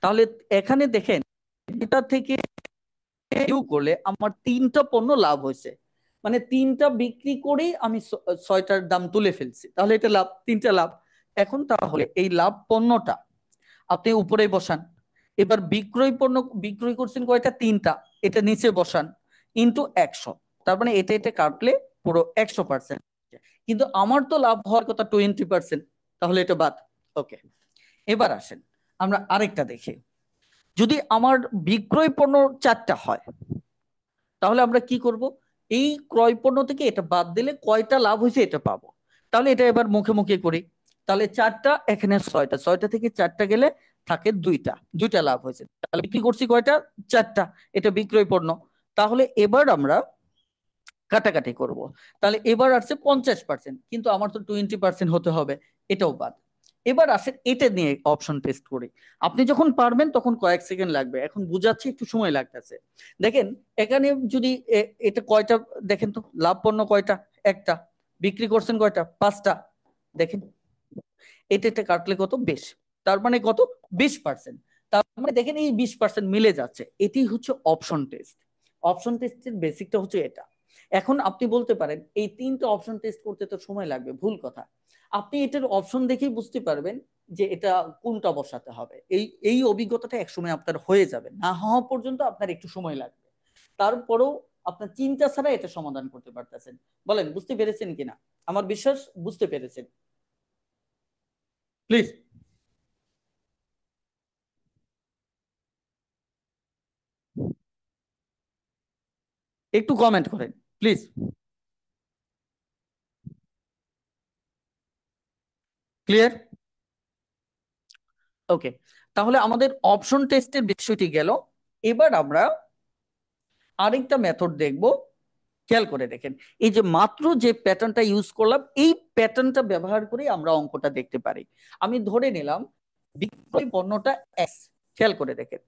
তাহলে এখানে দেখেন, এটা থেকে করলে আমার 3টা পণ্য লাভ হয়েছে, মানে 3টা বিক্রি করে আমি 6টার দাম তুলে ফেলছি, তাহলে এটা লাভ, 3টা লাভ। এখন তাহলে এই লাভ পণ্যটা আপনি উপরে বসান। এবার বিক্রয় পণ্য বিক্রয় করছেন কয়টা, 3টা, এটা নিচে বসান ইনটু 100। তার মানে এটা এটা কাটলে পুরো 100%। কিন্তু আমার তো লাভ হওয়ার কথা 20%, তাহলে এটা বাদ। ওকে, এবার আসেন আমরা আরেকটা দেখি। যদি আমার বিক্রয় পণ্য 4টা হয়, তাহলে আমরা কি করব, এই ক্রয় পণ্য থেকে এটা বাদ দিলে কয়টা লাভ হয়েছে এটা পাবো। তাহলে এটা এবার মুখে মুখে করি। তাহলে 4টা, এখানে 6টা, 6টা থেকে 4টা গেলে থাকে 2টা, 2টা লাভ হয়েছে। তাহলে বিক্রি করছি কয়টা, 4টা, এটা বিক্রয় পণ্য। তাহলে এবার আমরা কাটাকাটি করব। তাহলে এবার আসছে 50%, কিন্তু আমার তো 20% হতে হবে, এটাও বাদ। এবার আসেন এটা নিয়ে অপশন টেস্ট করি। আপনি যখন পারবেন তখন কয়েক সেকেন্ড লাগবে, এখন বুঝাচ্ছি একটু সময় লাগতেছে। দেখেন এখানে যদি এটা কয়টা, দেখেন তো লাভ পণ্য কয়টা, একটা। বিক্রি করছেন কয়টা, 5টা। দেখেন এটা এটা কাটলে কত, 20। তার মানে কত, 20%। তার মানে দেখেন এই 20% মিলে যাচ্ছে। এটি হচ্ছে অপশন টেস্ট। অপশন টেস্টের বেসিকটা হচ্ছে এটা। এখন আপনি বলতে পারেন এই 3টা অপশন টেস্ট করতে তো সময় লাগবে, ভুল কথা। আপনি এটার অপশন দেখেই বুঝতে পারবেন যে এটা কোনটা বসাতে হবে। এই এই অভিজ্ঞতাটা একসময় আপনার হয়ে যাবে, না হওয়া পর্যন্ত আপনার একটু সময় লাগবে। তারপরেও আপনার চিন্তা ছাড়া এটা সমাধান করতে পারতেছেন। বলেন বুঝতে পেরেছেন কিনা? আমার বিশ্বাস বুঝতে পেরেছেন। প্লিজ একটু কমেন্ট করেন, প্লিজ। ক্লিয়ার? ওকে, তাহলে আমাদের অপশন টেস্টের বিষয়টি গেল। এবার আমরা আরেকটা মেথড দেখব। খেয়াল করে দেখেন, এই যে মাত্র যে প্যাটার্নটা ইউজ করলাম, এই প্যাটার্নটা ব্যবহার করে আমরা অঙ্কটা দেখতে পারি। আমি ধরে নিলাম বিক্রয় পণ্যটা এক্স। খেয়াল করে দেখেন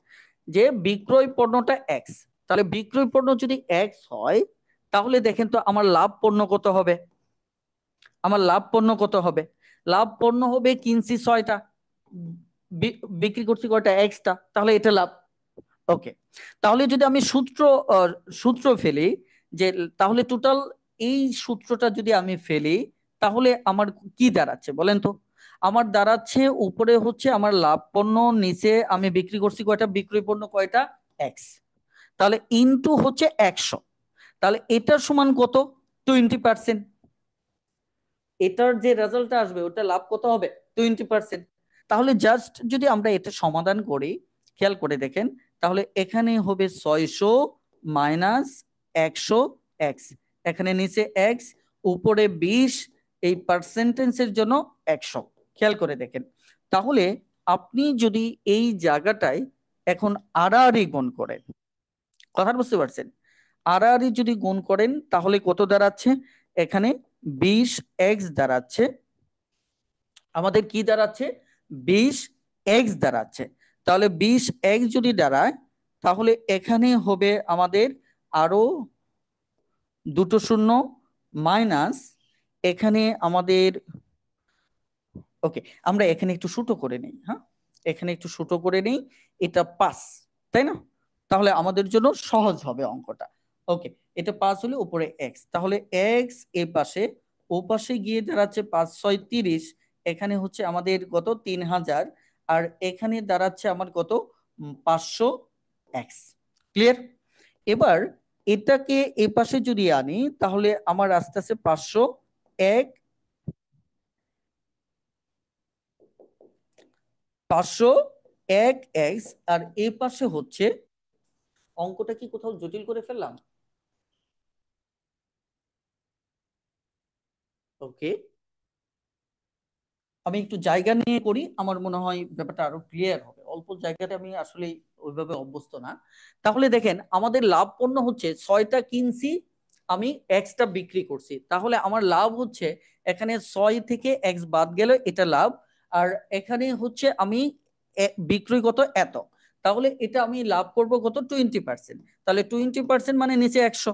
যে বিক্রয় পণ্যটা এক্স, তাহলে বিক্রয় পণ্য যদি এক্স হয়, তাহলে দেখেন তো আমার লাভ পণ্য কত হবে। আমার লাভ পণ্য কত হবে, লাভ পণ্য হবে কিনছি 6টা, বিক্রি করছি কয়টা, এক্সটা, তাহলে এটা লাভ। ওকে, তাহলে যদি আমি সূত্র ফেলি, যে তাহলে টোটাল এই সূত্রটা যদি আমি ফেলি, তাহলে আমার কি দাঁড়াচ্ছে বলেন তো। আমার দাঁড়াচ্ছে উপরে হচ্ছে আমার লাভ পণ্য, নিচে আমি বিক্রি করছি কয়টা, বিক্রয় পণ্য কয়টা, এক্স। তাহলে ইনটু হচ্ছে 100, তাহলে এটার সমান কত, 20%। এটার যে রেজাল্টটা আসবে ওটা লাভ কত হবে, 20%। তাহলে জাস্ট যদি আমরা এটা সমাধান করি, খেয়াল করে দেখেন, তাহলে এখানে হবে 600 মাইনাস 100 এক্স, এখানে নিচে এক্স, উপরে 20, এই পার্সেন্টেজের জন্য 100। খেয়াল করে দেখেন, তাহলে আপনি যদি এই জায়গাটায় এখন আড়াআড়ি গুণ করেন, কথা বুঝতে পারছেন, আড়াআড়ি যদি গুণ করেন তাহলে কত দাঁড়াচ্ছে, এখানে 20x দাঁড়াচ্ছে, আমাদের কি দাঁড়াচ্ছে, 20x দাঁড়াচ্ছে। তাহলে 20x যদি দাঁড়ায়, তাহলে এখানে হবে আমাদের আরো দুটো শূন্য, মাইনাস এখানে আমাদের, ওকে, আমরা এখানে একটু ছোট করে নেই, হ্যাঁ, এখানে একটু ছোট করে নেই, এটা 5, তাই না, তাহলে আমাদের জন্য সহজ হবে অঙ্কটা। ওকে, এটা 5 হলে উপরে এক্স, তাহলে এক্স এ পাশে, ও পাশে গিয়ে দাঁড়াচ্ছে 5 6 30, এখানে হচ্ছে আমাদের কত, 3000, আর এখানে দাঁড়াচ্ছে আমার কত, 500 এক্স। ক্লিয়ার? এবার এটাকে এ পাশে যদি আনি তাহলে আমার আস্তে আস্তে 501, 501x, আর এই পাশে হচ্ছে, অঙ্কটা কি কোথাও জটিল করে ফেললাম? ওকে, আমি একটু জায়গা নিয়ে করি, আমার মনে হয় ব্যাপারটা আরো ক্লিয়ার হবে, অল্প জায়গাতে আমি আসলে ওইভাবে অভ্যস্ত না। তাহলে দেখেন, আমাদের লাভ পণ্য হচ্ছে 6টা কিনছি, আমি এক্সটা বিক্রি করছি, তাহলে আমার লাভ হচ্ছে, এখানে 6 থেকে এক্স বাদ গেলে এটা লাভ, আর এখানে হচ্ছে আমি বিক্রয় কত এত, তাহলে এটা আমি লাভ করব কত, 20%। তাহলে 20% মানে নিচে 100,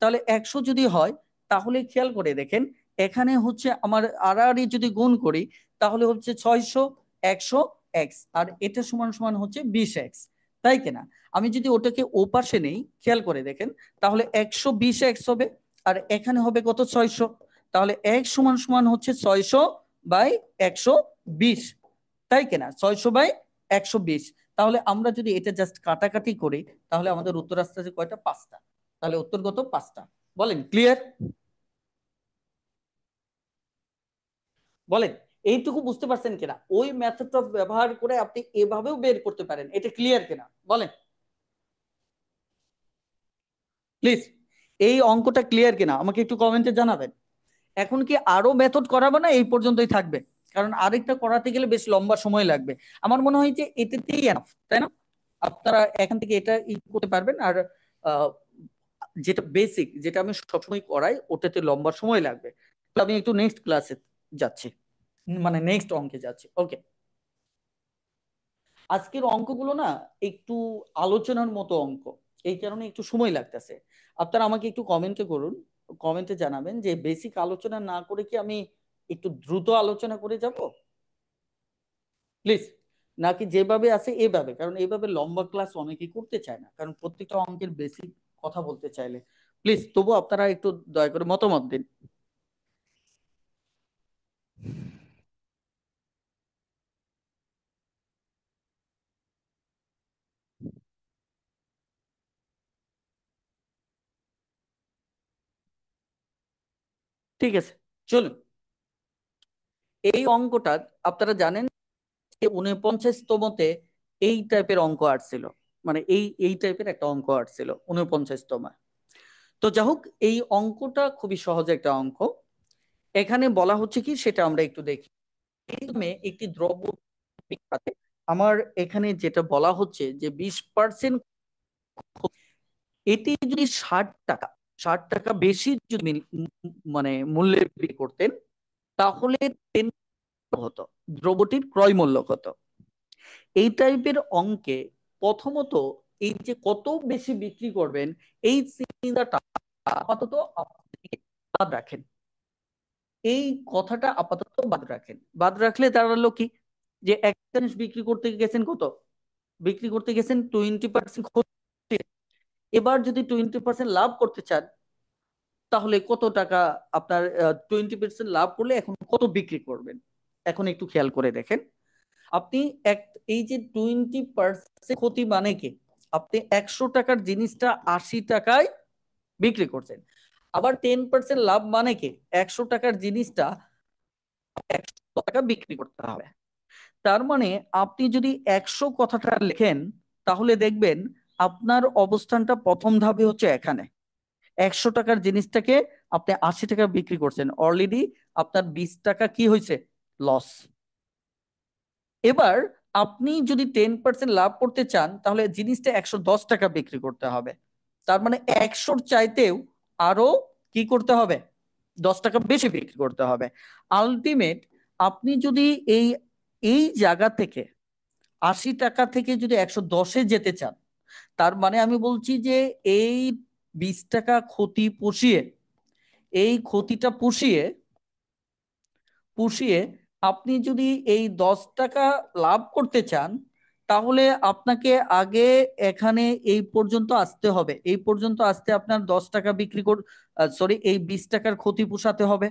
তাহলে 100 যদি হয়, তাহলে খেয়াল করে দেখেন, এখানে হচ্ছে আমার আড়াআড়ি যদি গুণ করি, তাহলে হচ্ছে 600, 100 এক্স, আর এটা সমান সমান হচ্ছে 20x, তাই কিনা? আমি যদি ওটাকে ওপাশে নেই, খেয়াল করে দেখেন, তাহলে 120x হবে, আর এখানে হবে কত, 600, তাহলে x সমান সমান হচ্ছে 600 বাই 120, তাই কিনা, 600 বাই 120। তাহলে আমরা যদি এটা জাস্ট কাটাকাটি করি, তাহলে আমাদের উত্তর আসতে আছে কয়টা, 5টা। তাহলে উত্তর কত, 5টা। বলেন, ক্লিয়ার? বলেন, এইটুকু বুঝতে পারছেন কিনা, ওই মেথডটা ব্যবহার করে আপনি এভাবেও বের করতে পারেন, এটা ক্লিয়ার কিনা বলেন প্লিজ। এই অঙ্কটা ক্লিয়ার কিনা আমাকে একটু কমেন্টে জানাবেন। এখন কি আরো মেথড করাবো না এই পর্যন্তই থাকবে? কারণ আরেকটা করাতে গেলে বেশ লম্বা সময় লাগবে। আমার মনে হয় যে এটাতেই এনাফ, তাই না? আপনারা এখান থেকে এটা করতে পারবেন, আর আহ, যেটা বেসিক, যেটা আমি সবসময় করাই, ওটাতে লম্বা সময় লাগবে। তো আমি একটু নেক্সট ক্লাসে যাচ্ছি, মানে নেক্সট অঙ্কে যাচ্ছি। ওকে, আজকের অঙ্কগুলো না একটু আলোচনার মতো অঙ্ক, এই কারণে একটু সময় লাগতেছে। আপনারা আমাকে একটু কমেন্টে করুন, কমেন্টে জানাবেন যে বেসিক আলোচনা না করে কি আমি একটু দ্রুত আলোচনা করে যাব, প্লিজ, নাকি যেভাবে আছে এভাবে, কারণ এইভাবে লম্বা ক্লাস অনেকেই করতে চায় না, কারণ প্রত্যেকটা অঙ্কের বেসিক কথা বলতে চাইলে। প্লিজ তবু আপনারা একটু দয়া করে মতামত দিন। ঠিক আছে, চলুন। এই অঙ্কটা আপনারা জানেন, 49তমতে এই টাইপের অঙ্ক আসছিল, মানে এই টাইপের একটা অঙ্ক আসছিল 49তম। তো যাই হোক, এই অঙ্কটা খুবই সহজ একটা অঙ্ক। এখানে বলা হচ্ছে কি সেটা আমরা একটু দেখি। প্রথমে একটি দ্রব্য বিক্রিতে আমার এখানে যেটা বলা হচ্ছে যে 20%, এটি যদি 60 টাকা, 60 টাকা বেশি যদি মানে মূল্যে বিক্রি করতেন, তাহলে 10 হতো, দ্রব্যটির ক্রয় মূল্য কত। এই টাইপের অঙ্কে প্রথমত এই যে কত বেশি বিক্রি করবেন, এই চিন্তাটা আপাতত আপনি বাদ রাখেন, এই কথাটা আপাতত বাদ রাখেন। বাদ রাখলে দাঁড়ালো কি, যে একটা জিনিস বিক্রি করতে গেছেন কত, বিক্রি করতে গেছেন 20% ক্ষতি, এবার যদি 20% লাভ করতে চান, তাহলে কত টাকা আপনার, 20% লাভ করলে এখন কত বিক্রি করবেন। এখন একটু খেয়াল করে দেখেন, আপনি এক এই যে 20% ক্ষতি মানে কি, আপনি 100 টাকার জিনিসটা 80 টাকায় বিক্রি করছেন। আবার 10% লাভ মানে কি, 100 টাকার জিনিসটা 100 টাকা বিক্রি করতে হবে। তার মানে আপনি যদি 100 কথাটা লেখেন, তাহলে দেখবেন আপনার অবস্থানটা প্রথম ধাপে হচ্ছে এখানে। 100 টাকার জিনিসটাকে আপনি 80 টাকা বিক্রি করছেন, অলরেডি আপনার 20 টাকা কি হয়েছে, লস। এবার আপনি যদি 10% লাভ করতে চান, তাহলে জিনিসটা 110 টাকা বিক্রি করতে হবে। তার মানে 100-র চাইতেও আরো কি করতে হবে, 10 টাকা বেশি বিক্রি করতে হবে। আলটিমেট আপনি যদি এই এই জায়গা থেকে 80 টাকা থেকে যদি 110-এ যেতে চান, তার মানে আমি বলছি যে এই 20 টাকা ক্ষতি পুষিয়ে, এই ক্ষতিটা পুষিয়ে পুষিয়ে আপনি যদি এই 10 টাকা লাভ করতে চান, তাহলে আপনাকে আগে এখানে এই পর্যন্ত আসতে হবে। এই পর্যন্ত আসতে আপনার 10 টাকা বিক্রি সরি, এই 20 টাকার ক্ষতি পোষাতে হবে,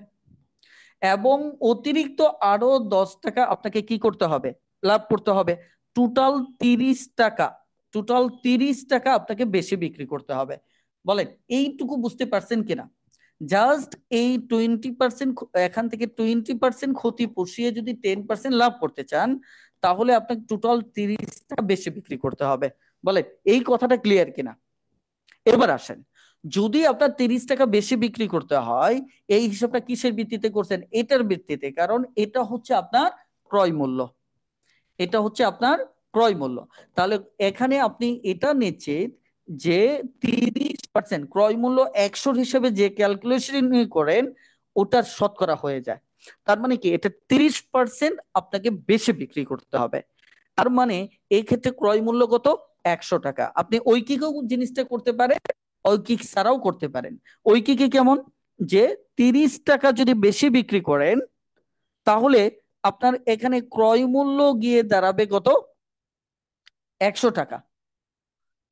এবং অতিরিক্ত আরো 10 টাকা আপনাকে কি করতে হবে, লাভ করতে হবে। টোটাল 30 টাকা, টোটাল 30 টাকা আপনাকে বেশি বিক্রি করতে হবে। বলেন এইটুকু বুঝতে পারছেন কিনা? জাস্ট এই 20%, এখান থেকে 20% ক্ষতি পুষিয়ে যদি 10% লাভ করতে চান, তাহলে আপনাকে টোটাল 30 টাকা বেশি বিক্রি করতে হবে। বলেন এই কথাটা ক্লিয়ার কিনা? এবার আসেন, যদি আপনার 30 টাকা বেশি বিক্রি করতে হয়, এই হিসাবটা কিসের ভিত্তিতে করছেন, এটার ভিত্তিতে, কারণ এটা হচ্ছে আপনার ক্রয় মূল্য, এটা হচ্ছে আপনার ক্রয় মূল্য। তাহলে এখানে আপনি এটা নিচ্ছেন যে 30% ক্রয় মূল্য 100 হিসেবে যে ক্যালকুলেশন করেন, ওটা শতকরা হয়ে যায়। তার মানে কি, এটা 30% আপনাকে বেশি বিক্রি করতে হবে। তার মানে এই ক্ষেত্রে ক্রয় মূল্য কত, 100 টাকা। আপনি ঐকিকও জিনিসটা করতে পারেন, ঐকিক ছাড়াও করতে পারেন। ঐকিকে কেমন, যে 30 টাকা যদি বেশি বিক্রি করেন, তাহলে আপনার এখানে ক্রয় মূল্য গিয়ে দাঁড়াবে কত, 100 টাকা,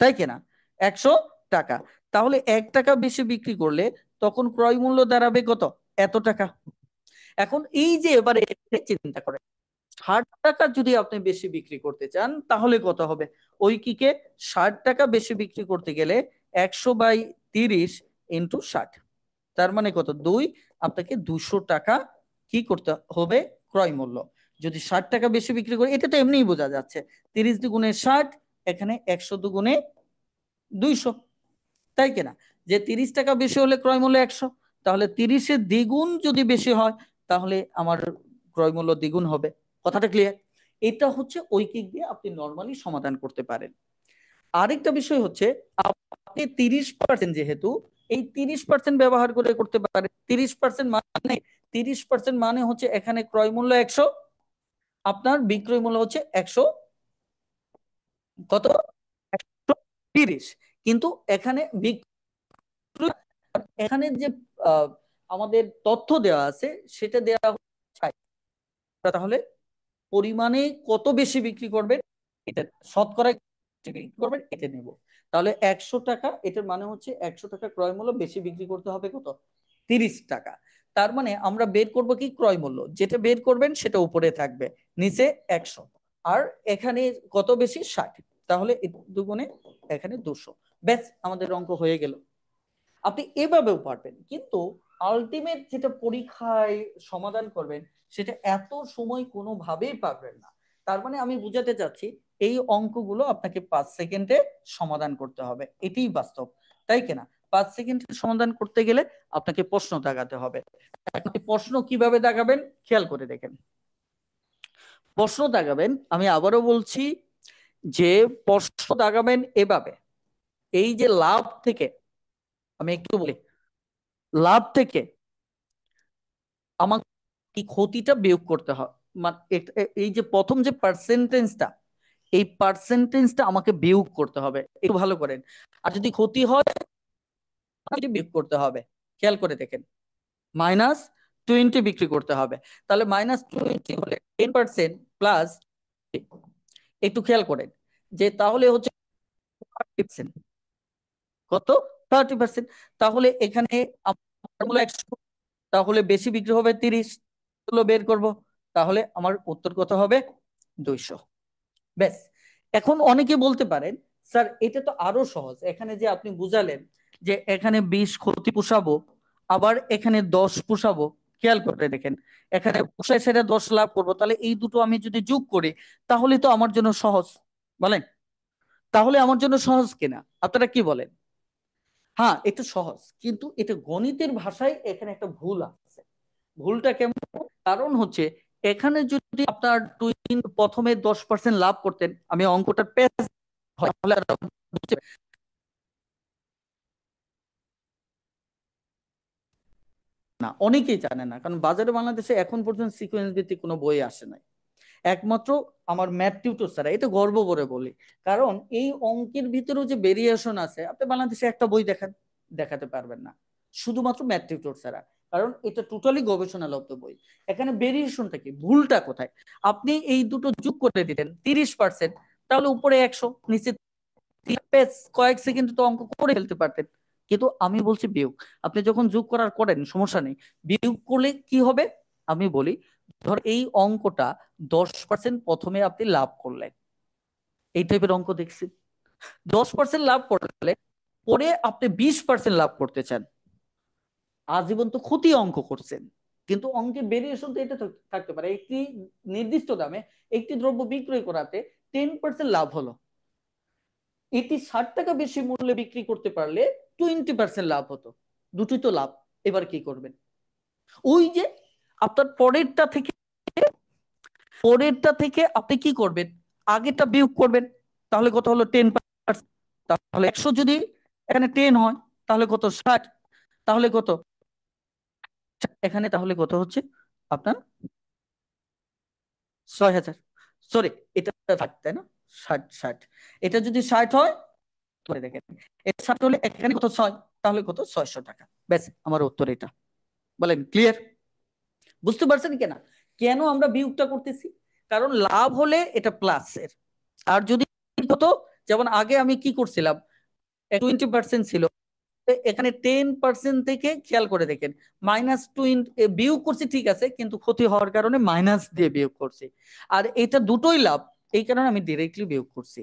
তাই কিনা, 100 টাকা। তাহলে 1 টাকা বেশি বিক্রি করলে তখন ক্রয় মূল্য দাঁড়াবে কত, এত টাকা। এখন এই যে এবারে চিন্তা করেন, 60 টাকা যদি আপনি বেশি বিক্রি করতে চান, তাহলে কত হবে? ঐকিকে 60 টাকা বেশি বিক্রি করতে গেলে 100/30 × 60, তার মানে কত, 2। আপনাকে 200 টাকা কি করতে হবে, ক্রয় মূল্য। যদি 60 টাকা বেশি বিক্রি করে, এটা তো এমনিই বোঝা যাচ্ছে, 30 × 60, এখানে 100 × 200, তাই কিনা? যে 30 টাকা বেশি হলে ক্রয় মূল্য 100, তাহলে 30-এর দ্বিগুণ যদি বেশি হয়, তাহলে আমার ক্রয় মূল্য দ্বিগুণ হবে। কথাটা ক্লিয়ার? এটা হচ্ছে ঐকিক দিয়ে আপনি নর্মালি সমাধান করতে পারেন। আরেকটা বিষয় হচ্ছে, আপনি 30% যেহেতু, এই 30% ব্যবহার করে করতে পারেন। 30% মানে হচ্ছে এখানে ক্রয় মূল্য 100, আপনার বিক্রয় মূল্য হচ্ছে 100 কত, 130। কিন্তু এখানে এখানে যে আহ, আমাদের তথ্য দেওয়া আছে, সেটা দেওয়া হচ্ছে, তাহলে পরিমাণে কত বেশি বিক্রি করবেন, এটা শতকরা বিক্রি করবেন, এটা নেব। তাহলে 100 টাকা, এটার মানে হচ্ছে 100 টাকা ক্রয় মূল্য বেশি বিক্রি করতে হবে কত, 30 টাকা। তার মানে আমরা বের করব কি, ক্রয় মূল্য যেটা বের করবেন সেটা উপরে থাকবে, নিচে 100, আর এখানে কত বেশি, 60। তাহলে দুগুণে এখানে 200, ব্যাস আমাদের অঙ্ক হয়ে গেল। আপনি এভাবেও পারবেন, কিন্তু আলটিমেট যেটা পরীক্ষায় সমাধান করবেন, সেটা এত সময় কোনোভাবেই পারবেন না। তার মানে আমি বুঝাতে চাচ্ছি, এই অঙ্কগুলো আপনাকে 5 সেকেন্ডে সমাধান করতে হবে, এটাই বাস্তব, তাই কিনা? 5 সেকেন্ডে সমাধান করতে গেলে আপনাকে প্রশ্ন দাগাতে হবে। আপনি প্রশ্ন কিভাবে দাগাবেন, খেয়াল করে দেখেন। প্রশ্ন দাগাবেন, আমি আবারও বলছি, যে প্রশ্ন দাগাবেন এভাবে, এই যে লাভ থেকে, আমি একটু বলি, লাভ থেকে আমাকে এই ক্ষতিটা বিয়োগ করতে হয়। মানে এই যে প্রথম যে পার্সেন্টেজটা, এই পার্সেন্টেজটা আমাকে বিয়োগ করতে হবে, একটু ভালো করেন। আর যদি ক্ষতি হয়, বিয়োগ করতে হবে। খেয়াল করে দেখেন, -20 বিক্রি করতে হবে। তাহলে -20 হলে 10% প্লাস, একটু খেয়াল করেন, যে তাহলে হচ্ছে 30%, কত, 30%। তাহলে এখানে 100, তাহলে বেশি বিক্রি হবে 30, বের করব। তাহলে আমার উত্তর কত হবে? 200। ব্যাস। এখন অনেকে বলতে পারেন, স্যার এটা তো আরো সহজ, এখানে যে আপনি বুঝালেন যে এখানে 20 ক্ষতি পোষাবো, আবার এখানে 10 পোষাবো। খেয়াল করে দেখেন, এখানে পোষায় সেটা 10 লাভ করবো, তাহলে এই দুটো আমি যদি যোগ করি তাহলে তো আমার জন্য সহজ। বলেন, তাহলে আমার জন্য সহজ কিনা? আপনারা কি বলেন? হ্যাঁ, এটা সহজ, কিন্তু এটা গণিতের ভাষায় এখানে একটা ভুল আছে। ভুলটা কেমন? কারণ হচ্ছে, এখানে যদি আপনার প্রথমে 10% লাভ করতেন, আমি অঙ্কটা পেজ হয় তাহলে আর বুঝতে না, অনেকেই জানে না, কারণ বাজারে বাংলাদেশে এখন পর্যন্ত সিকোয়েন্স ভিত্তিক কোনো বই আসে নাই। একমাত্র আমার ম্যাথ টিউটর ছাড়া, এটা গর্ব করে বলি। কারণ এই অঙ্কের ভিতরেও যে ভেরিয়েশন আছে, আপনি বাংলাদেশে একটা বই দেখাতে পারবেন না, শুধুমাত্র ম্যাথ টিউটর ছাড়া। কারণ এটা টোটালি গবেষণালব্ধ বই। এখানে ভেরিয়েশনটা কি, ভুলটা কোথায়? আপনি এই দুটো যোগ করে দিতেন 30%, তাহলে উপরে 100, নিচে পেজ, কয়েক সেকেন্ড তো অঙ্ক করে ফেলতে পারতেন। কিন্তু আমি বলছি বিয়োগ। আপনি যখন যোগ করার করেন সমস্যা নেই, বিয়োগ করলে কি হবে আমি বলি। ধর এই অঙ্কটা 10% প্রথমে আপনি লাভ করলেন, এই টাইপের অঙ্ক দেখছি। 10% লাভ করলে পরে আপনি 20% লাভ করতে চান, আজীবন তো ক্ষতি অঙ্ক করছেন। কিন্তু অঙ্কের ভেরিয়েশন তো এটা থাকতে পারে, একটি নির্দিষ্ট দামে একটি দ্রব্য বিক্রয় করাতে 10% লাভ হলো, এটি 60 টাকা বেশি মূল্যে বিক্রি করতে পারলে 20% লাভ হতো। দুটোই তো লাভ। এবার কি করবেন? ওই যে আপনার পরেরটা থেকে আপনি কি করবেন? আগেরটা বিয়োগ করবেন। তাহলে কত হলো? 10%। তাহলে 100 যদি এখানে 10 হয়, তাহলে কত? 60। তাহলে কত এখানে? তাহলে কত হচ্ছে আপনার? 6000। সরি, এটা 60, তাই না? 60, 60। এটা যদি 60 হয়, করে দেখেন, এটা 60 হলে এখানে কত? 6। তাহলে কত? 600 টাকা। ব্যাস, আমার উত্তর এটা। বলেন, ক্লিয়ার? বুঝতে পারছেন কিনা কেন আমরা বিয়োগটা করতেছি? কারণ লাভ হলে এটা প্লাসের, আর যদি হতো, যেমন আগে আমি কি করছিলাম, 20% ছিল, এখানে 10% থেকে খেয়াল করে দেখেন, -20 বিয়োগ করছি, ঠিক আছে, কিন্তু ক্ষতি হওয়ার কারণে মাইনাস দিয়ে বিয়োগ করছি। আর এটা দুটোই লাভ, এই কারণে আমি ডিরেক্টলি বিয়োগ করছি।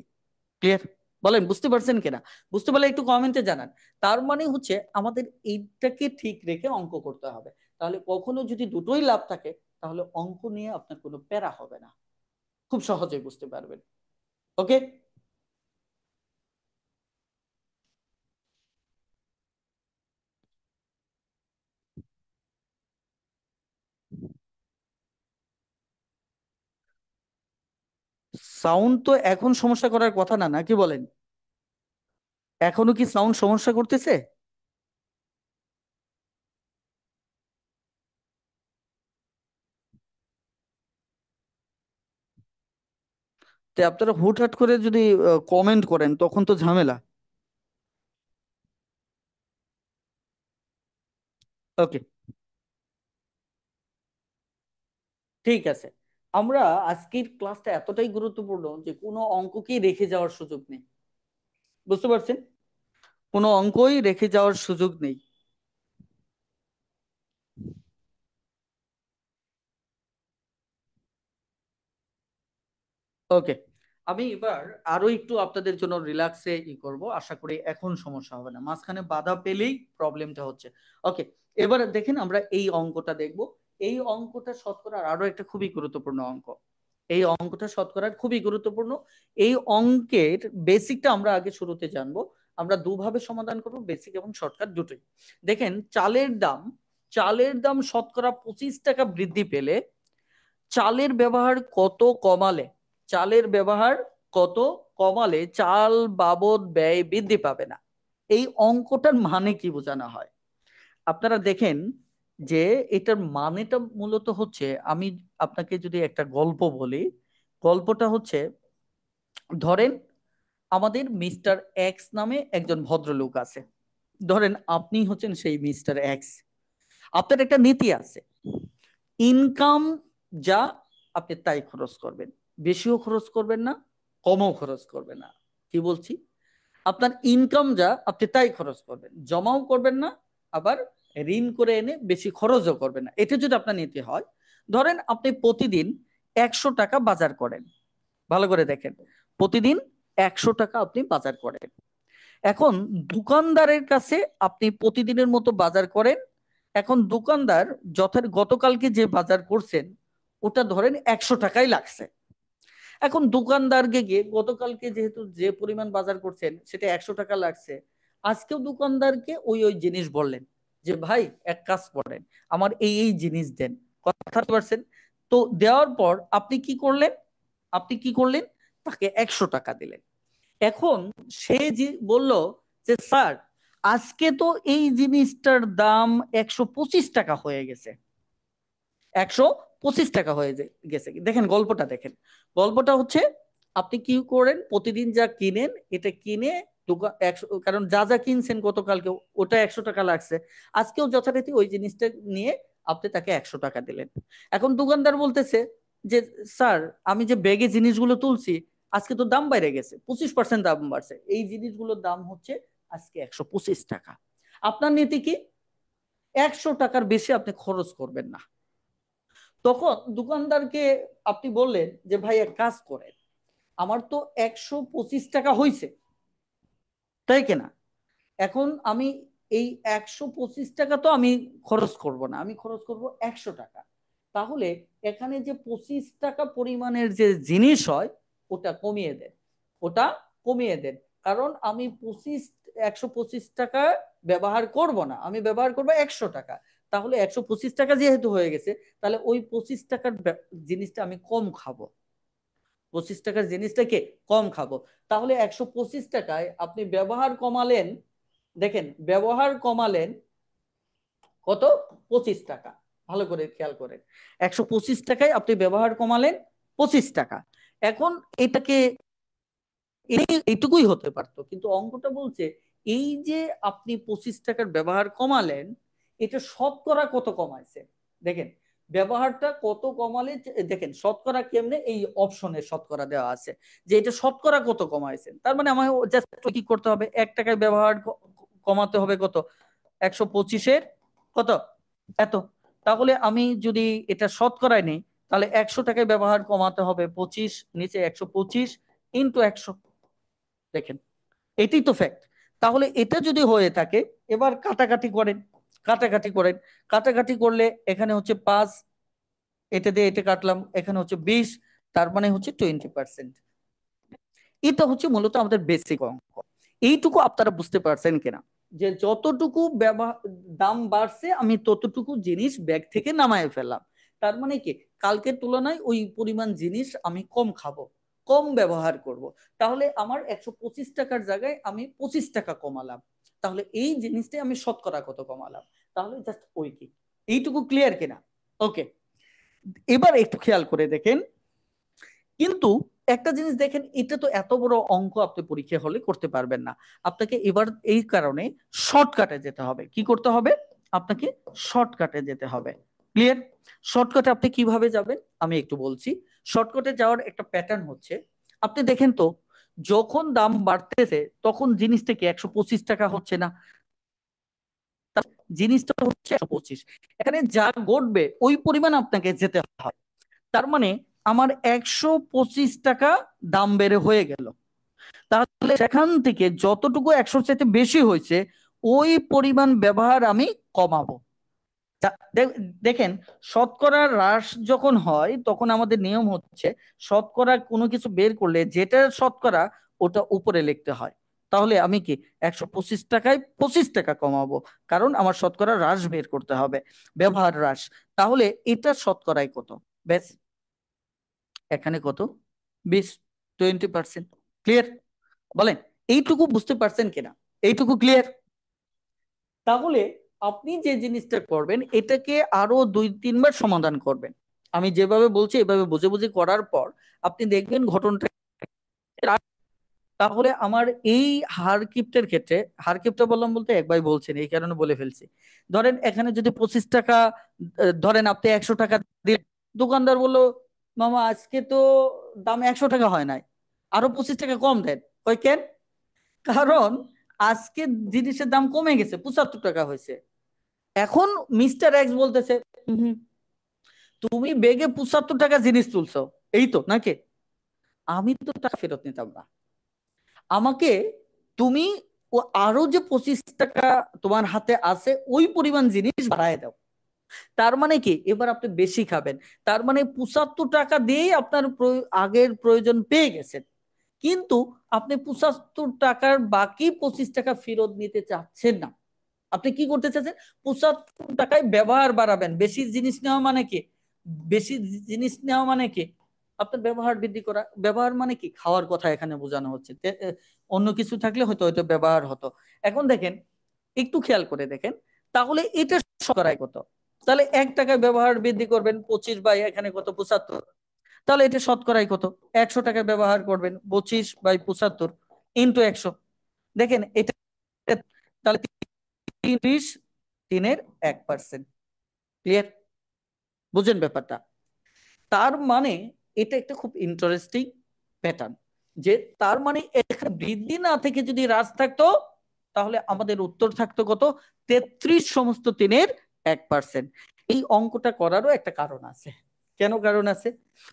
ক্লিয়ার? বলেন, বুঝতে পারছেন কিনা? বুঝতে পারলে একটু কমেন্টে জানান। তার মানে হচ্ছে আমাদের এইটাকে ঠিক রেখে অঙ্ক করতে হবে। তাহলে কখনো যদি দুটোই লাভ থাকে, তাহলে অঙ্ক নিয়ে আপনার কোনো প্যারা হবে না, খুব সহজেই বুঝতে পারবেন। ওকে? সাউন্ড তো এখন সমস্যা করার কথা না, নাকি বলেন? এখনো কি সাউন্ড সমস্যা করতেছে? তো আপনারা হুটহাট করে যদি কমেন্ট করেন তখন তো ঝামেলা। ওকে, ঠিক আছে। আমরা আজকের ক্লাসটা এতটাই গুরুত্বপূর্ণ যে কোনো অঙ্ককেই রেখে যাওয়ার সুযোগ নেই। বুঝতে পারছেন? কোনো অঙ্কই রেখে যাওয়ার সুযোগ নেই। ওকে, আমি এবার আরো একটু আপনাদের জন্য রিল্যাক্সে করব, আশা করি এখন সমস্যা হবে না, মাঝখানে বাধা পেলেই প্রবলেমটা হচ্ছে। ওকে, এবার দেখেন আমরা এই অঙ্কটা দেখব। এই অঙ্কটা শতকরার আরো একটা খুবই গুরুত্বপূর্ণ অঙ্ক। এই অঙ্কটা শতকরার খুবই গুরুত্বপূর্ণ। এই অঙ্কের বেসিকটা আমরা আগে শুরুতে জানবো। আমরা দুভাবে সমাধান করব, বেসিক এবং শর্টকাট দুটোই। দেখেন, চালের দাম শতকরা 25 টাকা বৃদ্ধি পেলে চালের ব্যবহার কত কমালে চালের ব্যবহার কত কমালে চাল বাবদ ব্যয় বৃদ্ধি পাবে না? এই অঙ্কটার মানে কি বোঝানো হয়? আপনারা দেখেন যে এটার মানেটা মূলত হচ্ছে, আমি আপনাকে যদি একটা গল্প বলি, গল্পটা হচ্ছে, ধরেন আমাদের মিস্টার এক্স নামে একজন ভদ্রলোক আছে। ধরেন আপনি হচ্ছেন সেই মিস্টার এক্স। আপনার একটা নীতি আছে, ইনকাম যা আপনি তাই খরচ করবেন, বেশিও খরচ করবেন না, কমও খরচ করবেন না। কি বলছি? আপনার ইনকাম যা আপনি তাই খরচ করবেন, জমাও করবেন না, আবার ঋণ করে এনে বেশি খরচও করবেন না। এটা যদি আপনার নীতি হয়, ধরেন আপনি প্রতিদিন 100 টাকা বাজার করেন, ভালো করে দেখেন, প্রতিদিন 100 টাকা আপনি বাজার করেন। এখন দোকানদারের কাছে আপনি প্রতিদিনের মতো বাজার করেন। এখন দোকানদার গতকালকে যে বাজার করছেন ওটা ধরেন 100 টাকাই লাগছে। এখন দোকানদারকে গিয়ে গতকালকে যেহেতু যে পরিমাণ বাজার করছেন সেটা 100 টাকা লাগছে, আজকেও দোকানদারকে ওই ওই জিনিস বললেন যে ভাই এক কাজ করেন, আমার এই এই জিনিস দেন। কথা বুঝতে পারছেন? তো দেওয়ার পর আপনি কি করলেন তাকে 100 টাকা দিলেন। এখন সে যে বলল যে স্যার আজকে তো এই জিনিসটার দাম 125 টাকা হয়ে গেছে, 125 টাকা হয়ে গেছে। দেখেন গল্পটা দেখেন, গল্পটা হচ্ছে আপনি কি করেন, প্রতিদিন যা কিনেন এটা কিনে দোকান 100, কারণ যা যা কিনছেন গতকালকে ওটা 100 টাকা লাগছে, আজকেও যথারীতি ওই জিনিসটা নিয়ে আপনি তাকে 100 টাকা দিলেন। এখন দোকানদার বলতেছে যে স্যার আমি যে ব্যাগে জিনিসগুলো তুলছি আজকে তো দাম বাইরে গেছে, 25% দাম বাড়ছে, এই জিনিসগুলোর দাম হচ্ছে আজকে 125 টাকা। আপনার নীতি কি? 100 টাকার বেশি আপনি খরচ করবেন না। তখন দোকানদারকে আপনি বললেন যে ভাই এক কাজ করেন, আমার তো 125 টাকা হয়েছে, তাই কিনা? এখন আমি এই 125 টাকা তো আমি খরচ করব না, আমি খরচ করব 100 টাকা। তাহলে এখানে যে 25 টাকা পরিমাণের যে জিনিস হয় ওটা কমিয়ে দেন, ওটা কমিয়ে দেন। কারণ আমি 125 টাকা ব্যবহার করব না, আমি ব্যবহার করব 100 টাকা। তাহলে 125 টাকা যেহেতু হয়ে গেছে, তাহলে ওই 25 টাকার জিনিসটা আমি কম খাবো, 25 টাকার জিনিসটাকে কম খাবো। তাহলে 125 টাকায় আপনি ব্যবহার কমালেন, দেখেন ব্যবহার কমালেন কত? 25 টাকা। ভালো করে খেয়াল করেন, 125 টাকায় আপনি ব্যবহার কমালেন 25 টাকা। এখন এটাকে এইটুকুই হতে পারতো, কিন্তু অঙ্কটা বলছে এই যে আপনি 25 টাকার ব্যবহার কমালেন এটা শতকরা কত কমাইছে। দেখেন ব্যবহারটা কত কমালে, দেখেন শতকরা কেমনে, এই অপশনে শতকরা দেওয়া আছে যে এটা শতকরা কত কমাইছেন। তার মানে আমার জাস্ট কি করতে হবে, 1 টাকায় ব্যবহার কমাতে হবে কত, 125-এর কত, এত। তাহলে আমি যদি এটা শতকরায় নেই তাহলে 100 টাকায় ব্যবহার কমাতে হবে 25, নিচে 125 ইন্টু 100। দেখেন এটাই তো ফ্যাক্ট। তাহলে এটা যদি হয়ে থাকে, এবার কাটাকাটি করেন, কাটাকাটি করেন, কাটাকাটি করলে এখানে হচ্ছে 5, এটা দিয়ে এটা কাটলাম, এখানে হচ্ছে 20, তার মানে হচ্ছে 20%। এটা হচ্ছে মূলত আমাদের বেসিক অঙ্ক। এইটুকু আপনারা বুঝতে পারছেন কিনা, যে যতটুকু দাম বাড়ছে আমি ততটুকু জিনিস ব্যাগ থেকে নামায় ফেললাম। তার মানে কি, কালকের তুলনায় ওই পরিমাণ জিনিস আমি কম খাবো, কম ব্যবহার করব। তাহলে আমার 125 টাকার জায়গায় আমি 25 টাকা কমালাম। তাহলে এই জিনিসটাই আমি শতকরা কত কমালাম। তাহলে জাস্ট ওই কি, এইটুকু ক্লিয়ার কিনা? ওকে, এবার একটু খেয়াল করে দেখেন। কিন্তু একটা জিনিস দেখেন, এটা তো এত বড় অঙ্ক আপনি পরীক্ষা হলে করতে পারবেন না। আপনাকে এবার এই কারণে শর্টকাটে যেতে হবে। কি করতে হবে? আপনাকে শর্টকাটে যেতে হবে। ক্লিয়ার? শর্টকাটে আপনি কিভাবে যাবেন আমি একটু বলছি। শর্টকাটে যাওয়ার একটা প্যাটার্ন হচ্ছে, আপনি দেখেন তো যখন দাম বাড়তেছে তখন জিনিসটা কি 125 টাকা হচ্ছে না? জিনিসটা হচ্ছে 125। এখানে যা ঘটবে ওই পরিমাণ আপনাকে যেতে হয়। তার মানে আমার 125 টাকা দাম বেড়ে হয়ে গেল। তাহলে সেখান থেকে যতটুকু 100 চাইতে বেশি হয়েছে ওই পরিমাণ ব্যবহার আমি কমাবো। দেখেন শতকরা হ্রাস যখন হয় তখন আমাদের নিয়ম হচ্ছে শতকরা কোনো কিছু বের করলে যেটা শতকরা ওটা উপরে লিখতে হয়। তাহলে আমি কি 125 টাকায় 25 টাকা কমাবো, কারণ আমার শতকরা হ্রাস বের করতে হবে, ব্যবহার হ্রাস। তাহলে এটা শতকরায় কত? ব্যাস, এখানে কত? 20, 20%। ক্লিয়ার? বলেন এইটুকু বুঝতে পারছেন কিনা? এইটুকু ক্লিয়ার? তাহলে আপনি যে জিনিসটা করবেন এটাকে আরো 2-3 বার সমাধান করবেন। আমি যেভাবে বলছি এভাবে বুঝে বুঝে করার পর আপনি দেখবেন ঘটনাটা। তাহলে আমার এই হারকিপটার ক্ষেত্রে, হারকিপটা বললাম বলতে একবার বলছেন এই কারণে বলে ফেলছি। ধরেন এখানে যদি 25 টাকা, ধরেন আপনি 100 টাকা দিলেন, দোকানদার বললো মামা আজকে তো দাম 100 টাকা হয় নাই, আরো 25 টাকা কম দেন। কই কেন? কারণ আজকে জিনিসের দাম কমে গেছে, 75 টাকা হয়েছে। এখন মিস্টার এক্স বলতেছে, "হুম, তুমি বেগে 75 টাকা জিনিস তুলছো, এই তো নাকি? আমি তো টাকা ফেরত নিতাম না। আমাকে তুমি ও আরো যে 25 টাকা তোমার হাতে আছে ওই পরিমাণ জিনিস বাড়ায় দাও। তার মানে কি এবার আপনি বেশি খাবেন। তার মানে 75 টাকা দিয়েই আপনার আগের প্রয়োজন পেয়ে গেছেন। কিন্তু আপনি 75 টাকার বাকি 25 টাকা ফেরত নিতে চাচ্ছেন না। আপনি কি করতে চাচ্ছেন? 75 টাকায় ব্যবহার বাড়াবেন। বেশি জিনিস নেওয়া মানে কি? বেশি জিনিস নেওয়া মানে কি? আপনার ব্যবহার বৃদ্ধি করা। ব্যবহার মানে কি? খাওয়ার কথা এখানে বোঝানো হচ্ছে। অন্য কিছু থাকলে হয়তো হয়তো ব্যবহার হতো। এখন দেখেন, একটু খেয়াল করে দেখেন, তাহলে এটা শতকরায় কত? তাহলে 1 টাকায় ব্যবহার বৃদ্ধি করবেন, 25 বাই এখানে কত, 75। তাহলে এটা শতকরায় কত? 100 টাকায় ব্যবহার করবেন, 25/75 ইন্টু 100। দেখেন এটা, তাহলে 30 3 1%। ক্লিয়ার? বুঝেন ব্যাপারটা? তার মানে এটা একটা খুব ইন্টারেস্টিং প্যাটার্ন, যে তার মানে এখানে বৃদ্ধি না থেকে যদি হ্রাস থাকতো, তাহলে আমাদের উত্তর থাকতো কত? 33 সমস্ত 3-1%। এই অঙ্কটা করারও একটা কারণ আছে। কেন কারণ আছে?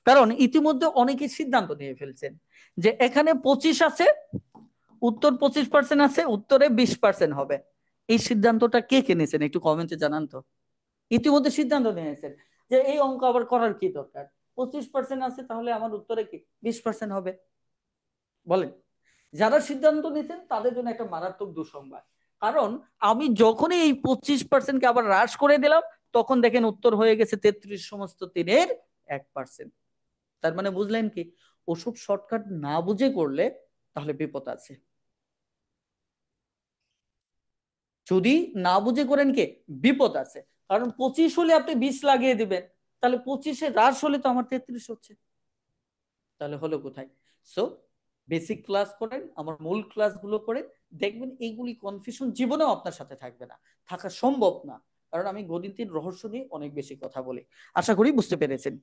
কারণ ইতিমধ্যে অনেকে সিদ্ধান্ত নিয়ে ফেলছেন যে এখানে 25 আছে, উত্তর 25% আছে, উত্তরে 20% হবে। এই সিদ্ধান্তটা কে কে নিয়েছেন একটু কমেন্টে জানান তো। ইতিমধ্যে সিদ্ধান্ত নিয়েছেন যে এই অঙ্ক আবার করার কি দরকার, 25% আছে, তাহলে আমার উত্তরে কি 20% হবে। বলেন, যারা সিদ্ধান্ত নিয়েছেন তাদের জন্য একটা মারাত্মক দুঃসংবাদ। কারণ আমি যখনই এই 25%কে আবার হ্রাস করে দিলাম, তখন দেখেন উত্তর হয়ে গেছে 33 সমস্ত 3-1%। তার মানে বুঝলেন কি, ওসব শর্টকাট না বুঝে করলে তাহলে বিপদ আছে। যদি না বুঝে করেন কি, বিপদ আছে। কারণ 25 হলে আপনি 20 লাগিয়ে দিবেন, তাহলে 25-এ হ্রাস হলে তো আমার 33 হচ্ছে। তাহলে হলো কোথায়? সো বেসিক ক্লাস করেন, আমার মূল ক্লাসগুলো করেন, দেখবেন এইগুলি কনফিউশন জীবনেও আপনার সাথে থাকবে না, থাকা সম্ভব না। কারণ আমি গণিতের রহস্য নিয়ে অনেক বেশি কথা বলি। আশা করি বুঝতে পেরেছেন।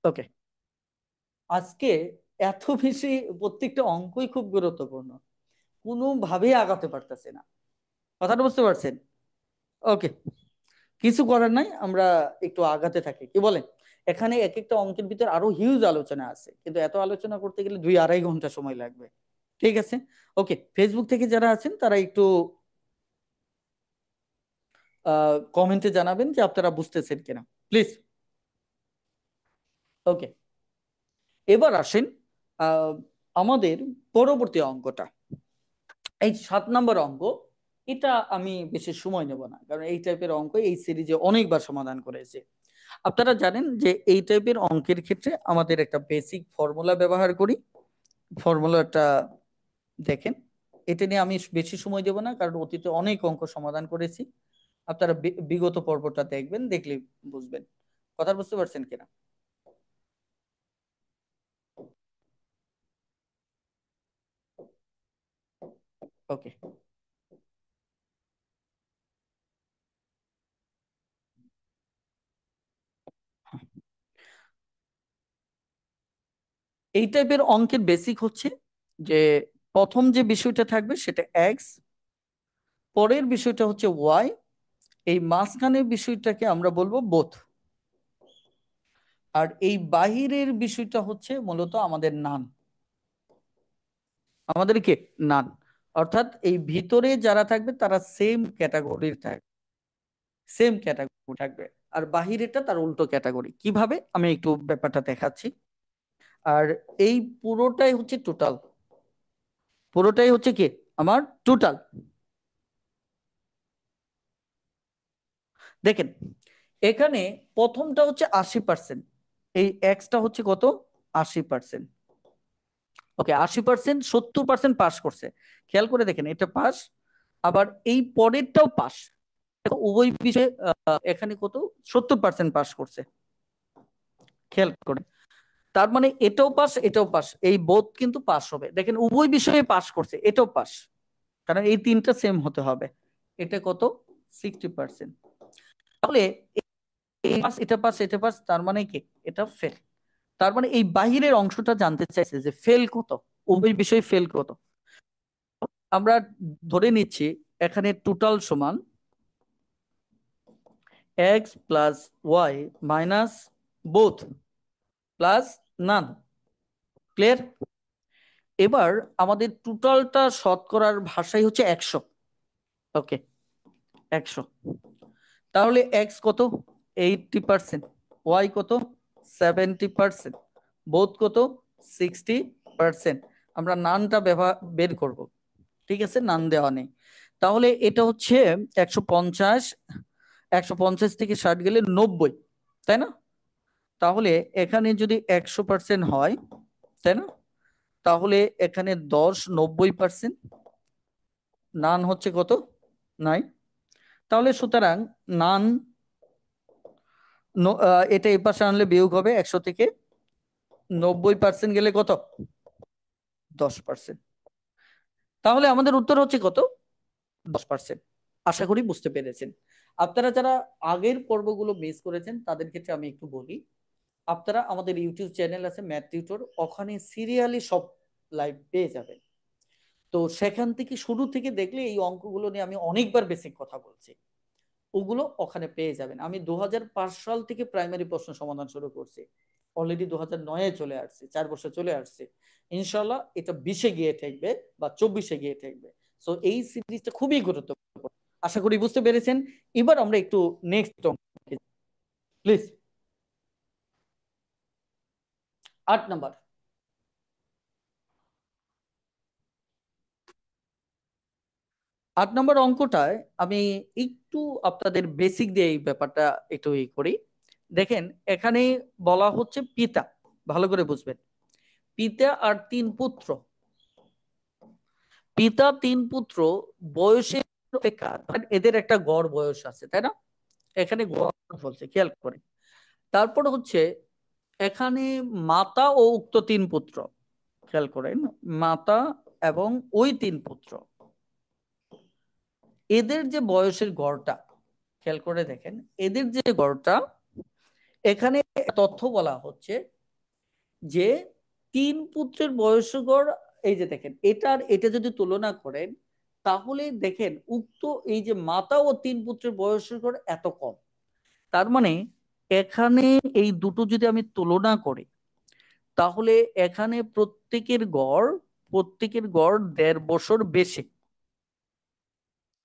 ওকে। আজকে এত বেশি, প্রত্যেকটা অঙ্কই খুব গুরুত্বপূর্ণ, কোনোভাবেই আগাতে পারতেছে না। কথাটা বুঝতে পারছেন? ওকে, কিছু করার নাই, আমরা একটু আগাতে থাকি, কি বলেন? এখানে এক একটা অঙ্কের ভিতর আরো হিউজ আলোচনা আছে, কিন্তু এত আলোচনা করতে গেলে 2-2.5 ঘন্টা সময় লাগবে। ঠিক আছে? ওকে, ফেসবুক থেকে যারা আছেন তারা একটু কমেন্টে জানাবেন যে আপনারা বুঝতেছেন কিনা, প্লিজ। ওকে, এবার আসেন আহ, আমাদের পরবর্তী অঙ্কটা, এই 7 নম্বর অঙ্ক। এটা আমি বেশি সময় নেব না, কারণ এই টাইপের অঙ্ক এই সিরিজে অনেকবার সমাধান করেছে। আপনারা জানেন যে এই টাইপের অঙ্কের ক্ষেত্রে আমাদের একটা বেসিক ফর্মুলা ব্যবহার করি। ফর্মুলাটা দেখেন, এটা নিয়ে আমি বেশি সময় দেব না, কারণ অতীতে অনেক অঙ্ক সমাধান করেছি। আপনারা বিগত পর্বটা দেখবেন, দেখলে বুঝবেন। কথা বুঝতে পারছেন কিনা? ওকে, এই টাইপের অঙ্কের বেসিক হচ্ছে যে প্রথম যে বিষয়টা থাকবে সেটা এক্স, পরের বিষয়টা হচ্ছে ওয়াই, এই মাঝখানের বিষয়টাকে আমরা বলবো বোথ, আর এই বাহিরের বিষয়টা হচ্ছে মূলত আমাদের নান। আমাদের কি? নান। অর্থাৎ এই ভিতরে যারা থাকবে তারা সেম ক্যাটাগরির থাকবে, সেম ক্যাটাগরি থাকবে। আর বাহিরেটা তার উল্টো ক্যাটাগরি। কিভাবে আমি একটু ব্যাপারটা দেখাচ্ছি। আর এই পুরোটাই হচ্ছে টোটাল, পুরোটাই হচ্ছে কি আমার টোটাল। দেখেন, এখানে প্রথমটা হচ্ছে 80%, এই এক্সটা হচ্ছে কত? 80%। ওকে, 80%, 70% পাস করছে। খেয়াল করে দেখেন, এটা পাস, আবার এই পরেরটাও পাস। উভয় বিষয়ে এখানে কত? 70% পাস করছে। খেয়াল করে, তার মানে এটাও পাস এটাও পাস, এই বোধ কিন্তু পাস হবে। দেখেন উভয় বিষয়ে পাস করছে, এটাও পাস, কারণ এই তিনটা সেম হতে হবে। এটা কত? 60%। তাহলে এই পাস, এটা পাস, এটা পাস, তার মানে কি? এটা ফেল। তার মানে এই বাহিরের অংশটা জানতে চাইছে যে ফেল কত, উভয় বিষয়ে ফেল কত। আমরা ধরে নিচ্ছি এখানে টোটাল সমান x plus y minus both plus none. Clear? এবার আমাদের টোটালটা শতকরার ভাষাই হচ্ছে 100। ওকে, 100। তাহলে এক্স কত? 80%। ওয়াই কত? 70%। বোথ কত? 60%। আমরা নানটা বের করব। ঠিক আছে, নান দেওয়া নেই। তাহলে এটা হচ্ছে 150। 150 থেকে 60 গেলে 90, তাই না? তাহলে এখানে যদি 100% হয়, তাই না, তাহলে এখানে 10 90%। নান হচ্ছে কত? নাই। তাহলে সুতরাং নান এটা এই পাশে আনলে বিয়োগ হবে 100 থেকে 90% গেলে কত? 10%। তাহলে আমাদের উত্তর হচ্ছে কত? 10%। আশা করি বুঝতে পেরেছেন। আপনারা যারা আগের পর্বগুলো মিস করেছেন তাদের ক্ষেত্রে আমি একটু বলি, আপনারা আমাদের ইউটিউব চ্যানেল আছে ম্যাথ টিউটর, ওখানে সিরিয়ালি সব লাইভ পেয়ে যাবেন। তো সেখান থেকে শুরু থেকে দেখলে এই অঙ্কগুলো নিয়ে আমি অনেকবার বেসিক কথা বলছি, ওগুলো ওখানে পেয়ে যাবেন। আমি 2005 সাল থেকে প্রাইমারি প্রশ্ন সমাধান শুরু করছি, অলরেডি 2009-এ চলে আসছে, 4 বছর চলে আসছে। ইনশাল্লাহ এটা 20-এ গিয়ে ঠেকবে বা 24-এ গিয়ে ঠেকবে। সো এই সিরিজটা খুবই গুরুত্বপূর্ণ, আশা করি বুঝতে পেরেছেন। এবার আমরা একটু নেক্সট প্লিজ। 8 নাম্বার। 8 নাম্বার অঙ্কটায় আমি একটু আপনাদের বেসিক দিয়ে এই ব্যাপারটা একটু করি। দেখেন, এখানে বলা হচ্ছে পিতা, ভালো করে বুঝবেন, পিতা আর 3 পুত্র। পিতা 3 পুত্র বয়সের অপেক্ষা এদের একটা গড় বয়স আছে, তাই না? এখানে গড় বলছে, খেয়াল করে। তারপর হচ্ছে এখানে মাতা ও উক্ত 3 পুত্র, খেয়াল করেন, মাতা এবং ওই 3 পুত্র, এদের যে বয়সের গড়টা খেয়াল করে দেখেন, এদের যে গড়টা, এখানে তথ্য বলা হচ্ছে যে 3 পুত্রের বয়সের গড়, এই যে দেখেন এটার এটা যদি তুলনা করেন, তাহলে দেখেন উক্ত এই যে মাতা ও 3 পুত্রের বয়সের গড় এত কম। তার মানে এখানে এই দুটো যদি আমি তুলনা করি, তাহলে এখানে প্রত্যেকের গড় 1.5 বছর বেশি।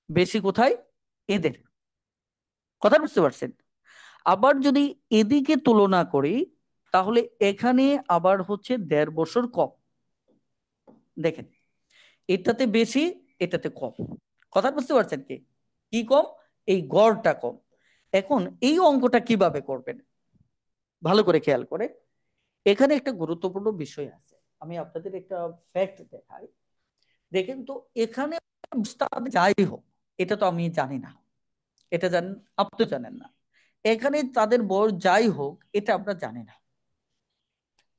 বেশি কোথায়? এদের। কথা বুঝতে পারছেন? আবার যদি এদিকে তুলনা করি, তাহলে এখানে আবার হচ্ছে 1.5 বছর কম। দেখেন, এটাতে বেশি, এটাতে কম। কথা বুঝতে পারছেন? কি কি কম? এই গড়টা কম। এখন এই অঙ্কটা কিভাবে করবেন ভালো করে খেয়াল করে, এখানে একটা গুরুত্বপূর্ণ বিষয় আছে, আমি আপনাদের একটা ফ্যাক্ট দেখাই। দেখেন তো, এখানে যাই হোক, এটা তো আমি জানি না, এটা জানেন, আপনি জানেন না। এখানে তাদের বয়স যাই হোক, এটা আমরা জানি না।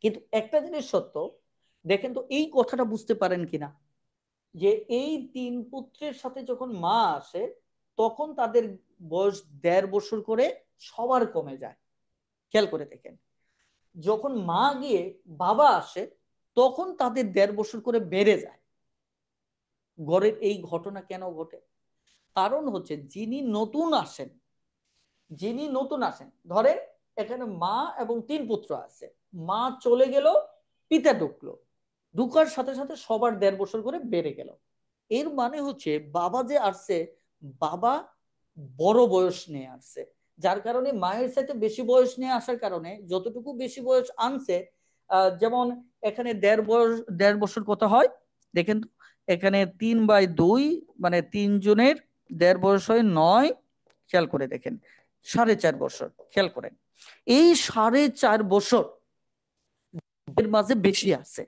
কিন্তু একটা জিনিস সত্য, দেখেন তো এই কথাটা বুঝতে পারেন কিনা, যে এই 3 পুত্রের সাথে যখন মা আসে, তখন তাদের বয়স 1.5 বছর করে সবার কমে যায়। খেয়াল করে দেখেন, যখন মা গিয়ে বাবা আসে, তখন তাদের 1.5 বছর করে বেড়ে যায়। গড়ের এই ঘটনা কেন ঘটে? কারণ হচ্ছে যিনি নতুন আসেন, ধরেন এখানে মা এবং 3 পুত্র আছে, মা চলে গেল, পিতা ঢুকলো, ঢুকার সাথে সাথে সবার 1.5 বছর করে বেড়ে গেল। এর মানে হচ্ছে বাবা যে আসছে, বাবা বড় বয়স নিয়ে আসছে, যার কারণে মায়ের সাথে বেশি বয়স নিয়ে আসার কারণে যতটুকু বেশি বয়স আনছে, যেমন এখানে 1.5 বছর কত হয় দেখেন তো, এখানে 3/2, মানে 3 জনের 1.5 বয়স হয় 9। খেয়াল করে দেখেন, 4.5 বছর। খেয়াল করেন, এই 4.5 বছর এর মাঝে বেশি আছে।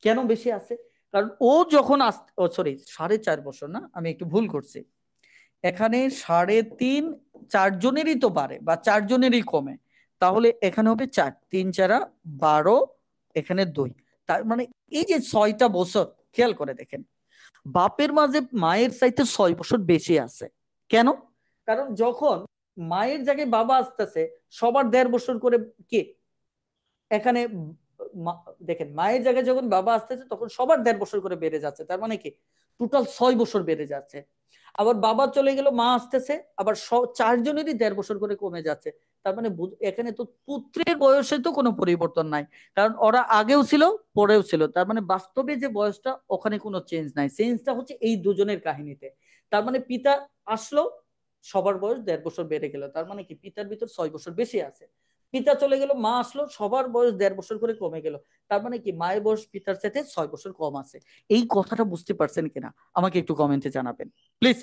কেন বেশি আছে? কারণ ও যখন ও সরি, 4.5 বছর না, আমি একটু ভুল করছি। এখানে 3.5, 4 জনেরই তো বাড়ে বা 4 জনেরই কমে, তাহলে এখানে হবে 4, 3 × 4 = 12, এখানে 2। তার মানে এই যে 6টা বছর, খেয়াল করে দেখেন, বাপের মাঝে মায়ের চাইতে 6 বছর বেশি আছে। কেন? কারণ যখন মায়ের জায়গায় বাবা আসতেছে, সবার 1.5 বছর করে কে এখানে দেখেন মায়ের জায়গায় যখন বাবা আসতেছে তখন সবার 1.5 বছর করে বেড়ে যাচ্ছে, তার মানে কি টোটাল 6 বছর বেড়ে যাচ্ছে। আবার বাবা চলে গেল, মা আসতেছে, আবার চারজনেরই 1.5 বছর করে কমে যাচ্ছে। তার মানে এখানে তো পুত্রের বয়সে তো কোনো পরিবর্তন নাই, কারণ ওরা আগেও ছিল, পরেও ছিল। তার মানে বাস্তবে যে বয়সটা, ওখানে কোনো চেঞ্জ নাই, চেঞ্জটা হচ্ছে এই দুজনের কাহিনীতে। তার মানে পিতা আসলো, সবার বয়স 1.5 বছর বেড়ে গেল, তার মানে কি পিতার ভিতর 6 বছর বেশি আছে। পিতা চলে গেল, মা আসলো, সবার বয়স 1.5 বছর করে কমে গেল। তার মানে কি মায়ের বয়স পিতার সাথে 6 বছর কম আছে। এই কথাটা বুঝতে পারছেন কিনা আমাকে একটু কমেন্টে জানাবেন প্লিজ।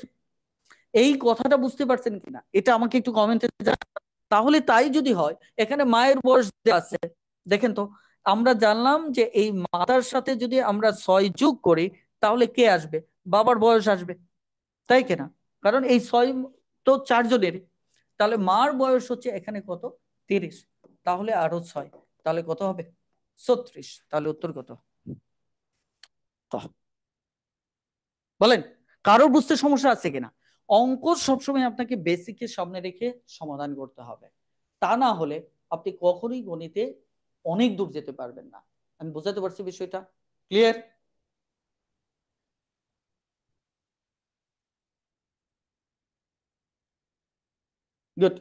এই কথাটা বুঝতে পারছেন কিনা এটা আমাকে একটু কমেন্টে জানাবেন। তাহলে তাই যদি হয়, এখানে মায়ের বয়স দেয়া আছে, দেখেন তো। আমরা জানলাম যে এই মাতার সাথে যদি আমরা 6 যোগ করি, তাহলে কে আসবে? বাবার বয়স আসবে, তাই কিনা? কারণ এই 6 তো চারজনের। তাহলে মার বয়স হচ্ছে এখানে কত? 30। তাহলে আরো 6, তাহলে কত হবে? 36। তাহলে উত্তর কত? বলেন, কারোর বুঝতে সমস্যা আছে কিনা? অঙ্ক সবসময় আপনাকে বেসিকের সামনে রেখে সমাধান করতে হবে, তা না হলে আপনি কখনোই গণিতে অনেক দূর যেতে পারবেন না। আমি বোঝাতে পারছি বিষয়টা? ক্লিয়ার? গুড।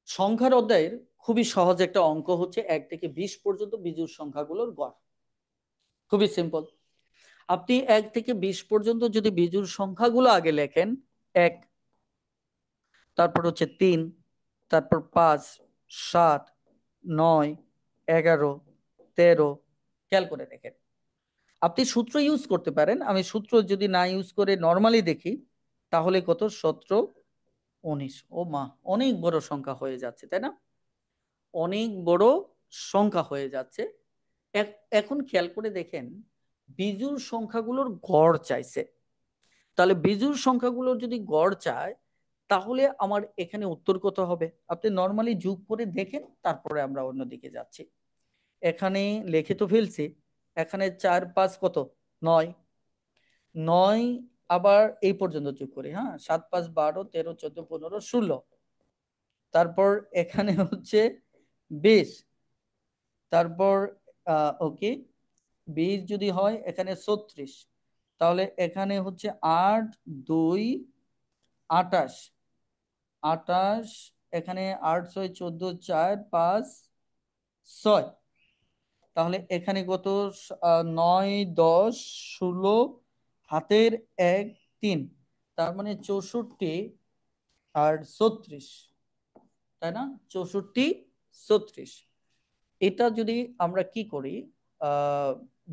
সংখ্যার অধ্যায়ের খুবই সহজ একটা অঙ্ক হচ্ছে 1 থেকে 20 পর্যন্ত বিজোড় সংখ্যাগুলোর গড়। খুবই সিম্পল। আপনি 1 থেকে 20 পর্যন্ত যদি বিজোড় সংখ্যাগুলো আগে লেখেন, 1, তারপর হচ্ছে 3, তারপর 5, 7, 9, 11, 13, খেয়াল করে দেখেন। আপনি সূত্র ইউজ করতে পারেন, আমি সূত্র যদি না ইউজ করে নর্মালি দেখি, তাহলে কত? 17, 19। ও মা, অনেক বড় সংখ্যা হয়ে যাচ্ছে, তাই না? অনেক বড় সংখ্যা হয়ে যাচ্ছে। এখন খেয়াল করে দেখেন, বিজোড় সংখ্যাগুলোর গড় চাইছে। তাহলে বিজোড় সংখ্যাগুলোর যদি গড় চায়, তাহলে আমার এখানে উত্তর কত হবে? আপনি নর্মালি যোগ করে দেখেন, তারপরে আমরা অন্যদিকে যাচ্ছি। এখানে লিখে তো ফেলছি। এখানে 4, 5 কত? 9। 9 আবার এই পর্যন্ত যোগ করি, হ্যাঁ, 7, 5, 12, 13, 14, 15, 16। তারপর এখানে হচ্ছে 20। তারপর ওকে, 20 যদি হয় এখানে 36। তাহলে এখানে হচ্ছে 8, 2, 28। 28, এখানে 8, 6, 14, 4, 5, 6। তাহলে এখানে কত? 9, 10, 16, হাতের 1, 3। তার মানে 64 আর 36, তাই না? 64, 36। এটা যদি আমরা কি করি, আহ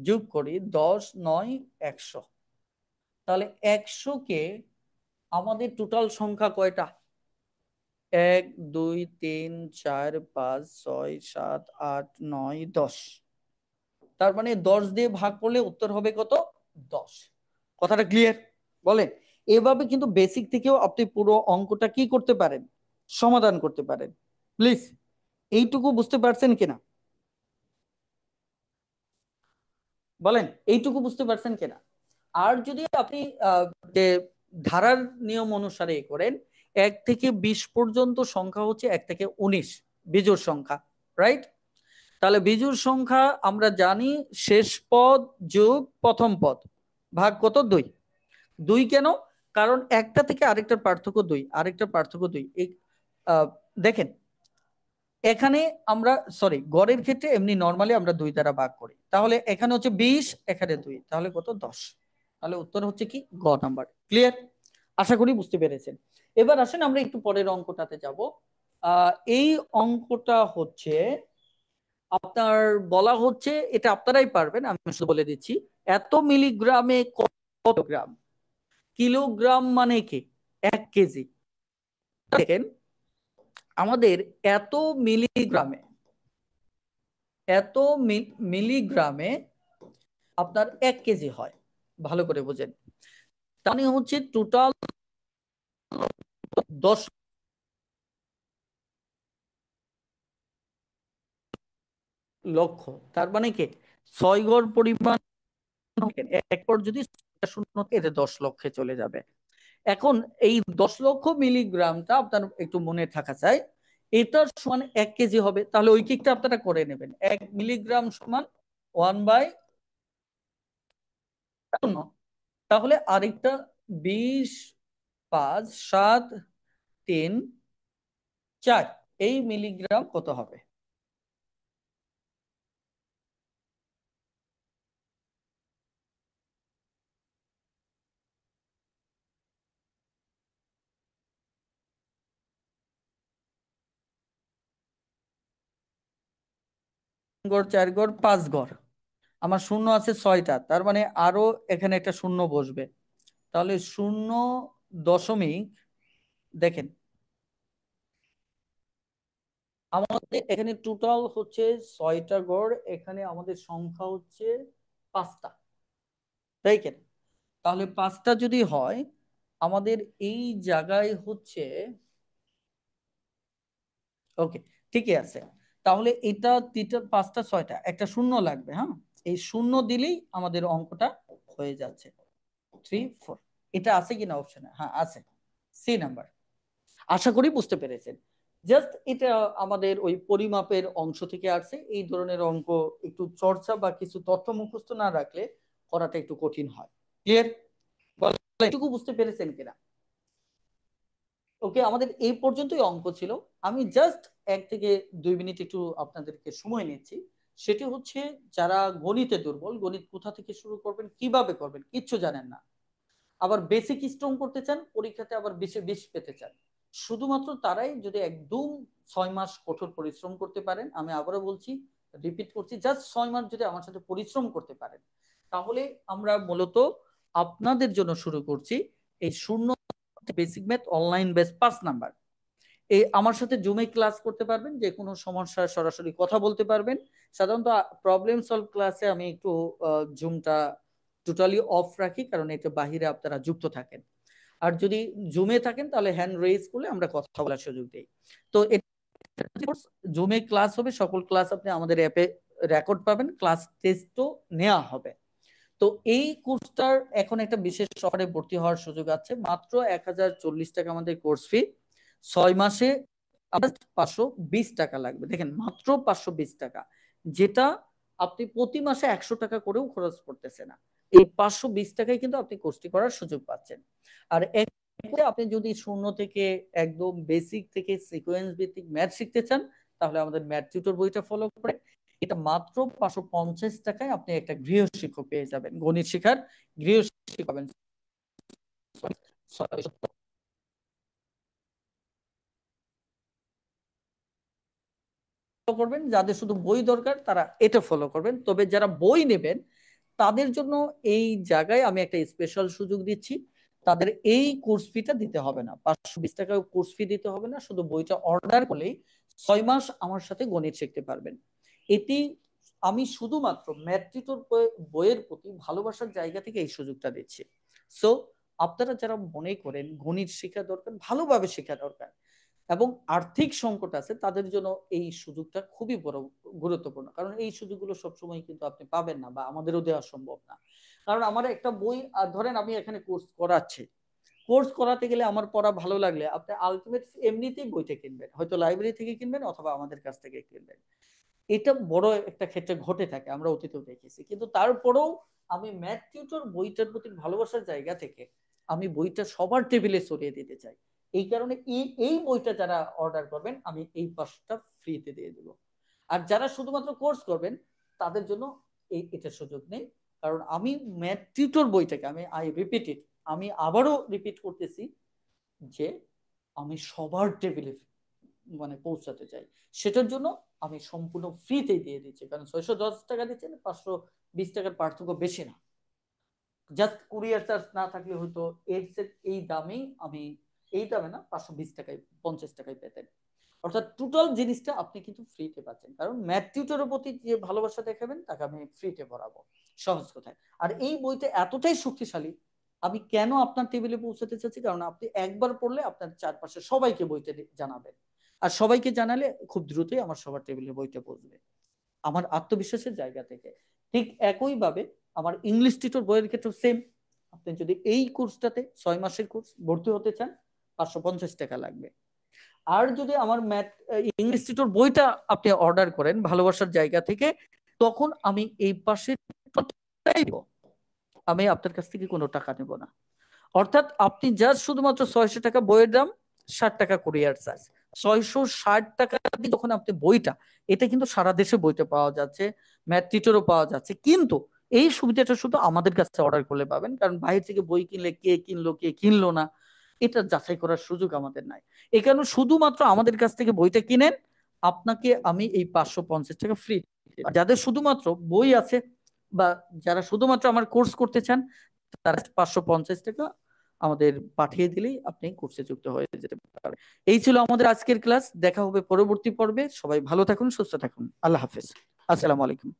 যোগ করি, 10, 9, 100। তাহলে 100 কে আমাদের টোটাল সংখ্যা কয়টা? 1, 2, 3, 4, 5, 6, 7, 8, 9, 10। তার মানে 10 দিয়ে ভাগ করলে উত্তর হবে কত? 10। কথাটা ক্লিয়ার? বলেন। এভাবে কিন্তু বেসিক থেকেও আপনি পুরো অঙ্কটা কি করতে পারেন? সমাধান করতে পারেন। প্লিজ, এইটুকু বুঝতে পারছেন কিনা? বলেন, এইটুকু বুঝতে পারছেন কিনা? আর যদি আপনি আহ, যে ধারার নিয়ম অনুসারে করেন, 1 থেকে 20 পর্যন্ত সংখ্যা হচ্ছে 1 থেকে 19 বিজোড় সংখ্যা, রাইট? তাহলে বিজোড় সংখ্যা আমরা জানি শেষ পদ যোগ প্রথম পদ ভাগ কত? 2। 2 কেন? কারণ একটা থেকে আরেকটার পার্থক্য 2, আরেকটার পার্থক্য 2। এই আহ, দেখেন, এখানে আমরা সরি, গড়ের ক্ষেত্রে এমনি নর্মালি আমরা 2 দ্বারা ভাগ করি। তাহলে এখানে হচ্ছে 20, এখানে 2, তাহলে কত? 10। তাহলে উত্তর হচ্ছে কি? গ নাম্বার। ক্লিয়ার? আশা করি বুঝতে পেরেছেন। এবার আসেন আমরা একটু পরের অঙ্কটাতে যাব। এই অঙ্কটা হচ্ছে আপনার বলা হচ্ছে, এটা আপনারাই পারবেন, আমি শুধু বলে দিচ্ছি। এত মিলিগ্রামে কত গ্রাম? কিলোগ্রাম মানে কি? 1 কেজি। দেখেন, আমাদের এত মিলিগ্রামে, এত মিলিগ্রামে আপনার 1 কেজি হয়। ভালো করে বোঝেন। তার মানে হচ্ছে টোটাল 10 লক্ষ। তার মানে কি ছয় গড় পরিমাণ, এক গড় যদি শূন্য এটা 10 লক্ষে চলে যাবে। এখন এই 10 লক্ষ মিলিগ্রামটা আপনার একটু মনে থাকা চাই, এটার সমান 1 কেজি হবে। তাহলে ওই কিকটা আপনারা করে নেবেন, 1 মিলিগ্রাম সমান 1/শূন্য। তাহলে আরেকটা 20, 5, 7, 3, 4 এই মিলিগ্রাম কত হবে? গড়, 4 গড়, 5 গড়, আমার শূন্য আছে 6টা, তার মানে আরো এখানে একটা শূন্য বসবে। তাহলে 0 দশমিক, দেখেন আমাদের এখানে টোটাল হচ্ছে 6টা গড়, এখানে আমাদের সংখ্যা হচ্ছে 5টা, তাই কেন? তাহলে 5টা যদি হয়, আমাদের এই জায়গায় হচ্ছে, ওকে, ঠিকই আছে। তাহলে এটা 3টা, 5টা, 6টা, একটা শূন্য লাগবে, হ্যাঁ। এই শূন্য দিলেই আমাদের অঙ্কটা হয়ে যাচ্ছে। 3, 4, এটা আছে কিনা অপশনে? হ্যাঁ আছে, সি নাম্বার। আশা করি বুঝতে পেরেছেন। জাস্ট এটা আমাদের ওই পরিমাপের অংশ থেকে আসছে। এই ধরনের অঙ্ক একটু চর্চা বা কিছু তথ্য মুখস্থ না রাখলে করাটা একটু কঠিন হয়। ক্লিয়ার? এটুকু বুঝতে পেরেছেন কিনা? ওকে, আমাদের এই পর্যন্তই অঙ্ক ছিল। আমি জাস্ট 1 থেকে 2 মিনিট একটু আপনাদেরকে সময় নিচ্ছি। সেটি হচ্ছে, যারা গণিতে দুর্বল, গণিত কোথা থেকে শুরু করবেন, কিভাবে করবেন কিচ্ছু জানেন না, আবার বেসিক স্ট্রং করতে চান, পরীক্ষাতে আবার 20-এ 20 পেতে চান, শুধুমাত্র তারাই যদি একদম 6 মাস কঠোর পরিশ্রম করতে পারেন, আমি আবারও বলছি, রিপিট করছি, জাস্ট 6 মাস যদি আমার সাথে পরিশ্রম করতে পারেন, তাহলে আমরা মূলত আপনাদের জন্য শুরু করছি এই শূন্য basic math online base 5 number. এই আমার সাথে জুমে ক্লাস করতে পারবেন, যে কোনো সমস্যার সরাসরি কথা বলতে পারবেন। সাধারণত প্রবলেম সলভ ক্লাসে আমি একটু জুমটা টোটালি অফ রাখি, কারণ এটা বাহিরে আপনারা যুক্ত থাকেন। আর যদি জুমে থাকেন তাহলে হ্যান্ড রেজ করলে আমরা কথা বলার সুযোগ দিই। তো জুমে ক্লাস হবে, সকল ক্লাস আপনি আমাদের অ্যাপে রেকর্ড পাবেন, ক্লাস টেস্টও নেওয়া হবে। তো এই কোর্সটার এখন একটা বিশেষ অফারে ভর্তি হওয়ার সুযোগ আছে, মাত্র 1040 টাকা আমাদের কোর্স ফি। 6 মাসে 520 টাকা লাগবে, দেখেন মাত্র 520 টাকা, যেটা আপনি প্রতি মাসে 100 টাকা করেও খরচ করতেছে না। এই 520 টাকায় কিন্তু আপনি কোর্সটি করার সুযোগ পাচ্ছেন। আর আপনি যদি শূন্য থেকে একদম বেসিক থেকে সিকোয়েন্স ভিত্তিক ম্যাথ শিখতে চান, তাহলে আমাদের ম্যাথ টিউটর বইটা ফলো করে, এটা মাত্র 550 টাকায় আপনি একটা গৃহ শিক্ষক পেয়ে যাবেন, গণিত শিখার গৃহ শিক্ষক পাবেন। করবেন, যাদের শুধু বই দরকার তারা এটা ফলো করবেন। তবে যারা বই নেবেন তাদের জন্য এই জায়গায় আমি একটা স্পেশাল সুযোগ দিচ্ছি, তাদের এই কোর্স ফিটা দিতে হবে না, 520 টাকা কোর্স ফি দিতে হবে না, শুধু বইটা অর্ডার করলেই 6 মাস আমার সাথে গণিত শিখতে পারবেন। এটি আমি শুধুমাত্র ম্যাট্রিটোর বইয়ের প্রতি ভালোবাসার জায়গা থেকে এই সুযোগটা দিচ্ছি। সো আপনারা যারা মনে করেন গণিত শেখা দরকার, ভালোভাবে শেখা দরকার, এবং আর্থিক সংকট আছে, তাদের জন্য এই সুযোগটা খুবই বড় গুরুত্বপূর্ণ, কারণ এই সুযোগগুলো সবসময় কিন্তু আপনি পাবেন না, বা আমাদেরও দেওয়া সম্ভব না। কারণ আমার একটা বই, ধরেন আমি এখানে কোর্স করাচ্ছি, কোর্স করাতে গেলে আমার পড়া ভালো লাগলে আপনি আলটিমেট এমনিতেই বইটা কিনবেন, হয়তো লাইব্রেরি থেকে কিনবেন অথবা আমাদের কাছ থেকে কিনবেন। এটা বড় একটা ক্ষেত্রে ঘটে থাকে, আমরা অতীতেও দেখেছি, কিন্তু তারপরেও আমি ম্যাথ টিউটর বইটার প্রতি ভালোবাসার জায়গা থেকে আমি বইটা সবার টেবিলে ছড়িয়ে দিতে চাই। এই কারণে এই বইটা যারা অর্ডার করবেন আমি এই পাশটা ফ্রিতে দিয়ে দেবো। আর যারা শুধুমাত্র কোর্স করবেন তাদের জন্য এটা সুযোগ নেই, কারণ আমি ম্যাথ টিউটর বইটাকে আই রিপিট ইট, আমি আবারও রিপিট করতেছি, যে আমি সবার টেবিলে মানে পৌঁছাতে চাই। সেটার জন্য আমি সম্পূর্ণ ফ্রিতেই দিয়ে দিচ্ছি, কারণ 610 টাকা দিচ্ছেন, 520 টাকার পার্থক্য বেশি না। জাস্ট কুরিয়ার চার্জ না থাকলে হয়তো এর এই দামেই আমি, এই দামে না, 520 টাকায় 50 টাকায় পেতেন। অর্থাৎ টোটাল জিনিসটা আপনি কিন্তু ফ্রিতে পাচ্ছেন, কারণ ম্যাথ টিউটরের প্রতি যে ভালোবাসা দেখাবেন তাকে আমি ফ্রিতে পড়াবো, সহজ কথায়। আর এই বইটা এতটাই শক্তিশালী, আমি কেন আপনার টেবিলে পৌঁছাতে চাচ্ছি, কারণ আপনি একবার পড়লে আপনার চারপাশে সবাইকে বইটা জানাবেন, আর সবাইকে জানালে খুব দ্রুতই আমার সবার টেবিলে বইটা পৌঁছবে, আমার আত্মবিশ্বাসের জায়গা থেকে। ঠিক একইভাবে আমার ইংলিশ টিউটর বইয়ের ক্ষেত্রে সেম। আপনি যদি এই কোর্সটাতে 6 মাসের কোর্স ভর্তি হতে চান, 550 টাকা লাগবে। আর যদি আমার ম্যাথ ইংলিশ টিউটর বইটা আপনি অর্ডার করেন ভালোবাসার জায়গা থেকে, তখন আমি এই পাশে আমি আপনার কাছ থেকে কোনো টাকা নেব না। অর্থাৎ আপনি জাস্ট শুধুমাত্র 600 টাকা বইয়ের দাম, 60 টাকা কুরিয়ার চার্জ, 660 টাকা দিয়ে যখন আপনি বইটা, এটা কিন্তু সারা দেশে বইটা পাওয়া যাচ্ছে, ম্যাথ টিচারও পাওয়া যাচ্ছে, কিন্তু এই সুবিধাটা শুধু আমাদের কাছে অর্ডার করলে পাবেন। কারণ বাইরে থেকে বই কিনলে কে কিনলো কে কিনলো না, এটা যাচাই করার সুযোগ আমাদের নাই। এই কারণে শুধুমাত্র আমাদের কাছ থেকে বইটা কিনেন, আপনাকে আমি এই 550 টাকা ফ্রি। যাদের শুধুমাত্র বই আছে বা যারা শুধুমাত্র আমার কোর্স করতে চান, তারা 550 টাকা আমাদের পাঠিয়ে দিলেই আপনি কোর্সে যুক্ত হয়ে যেতে পারবেন। এই ছিল আমাদের আজকের ক্লাস। দেখা হবে পরবর্তী পর্বে। সবাই ভালো থাকুন, সুস্থ থাকুন। আল্লাহ হাফেজ। আসসালামু আলাইকুম।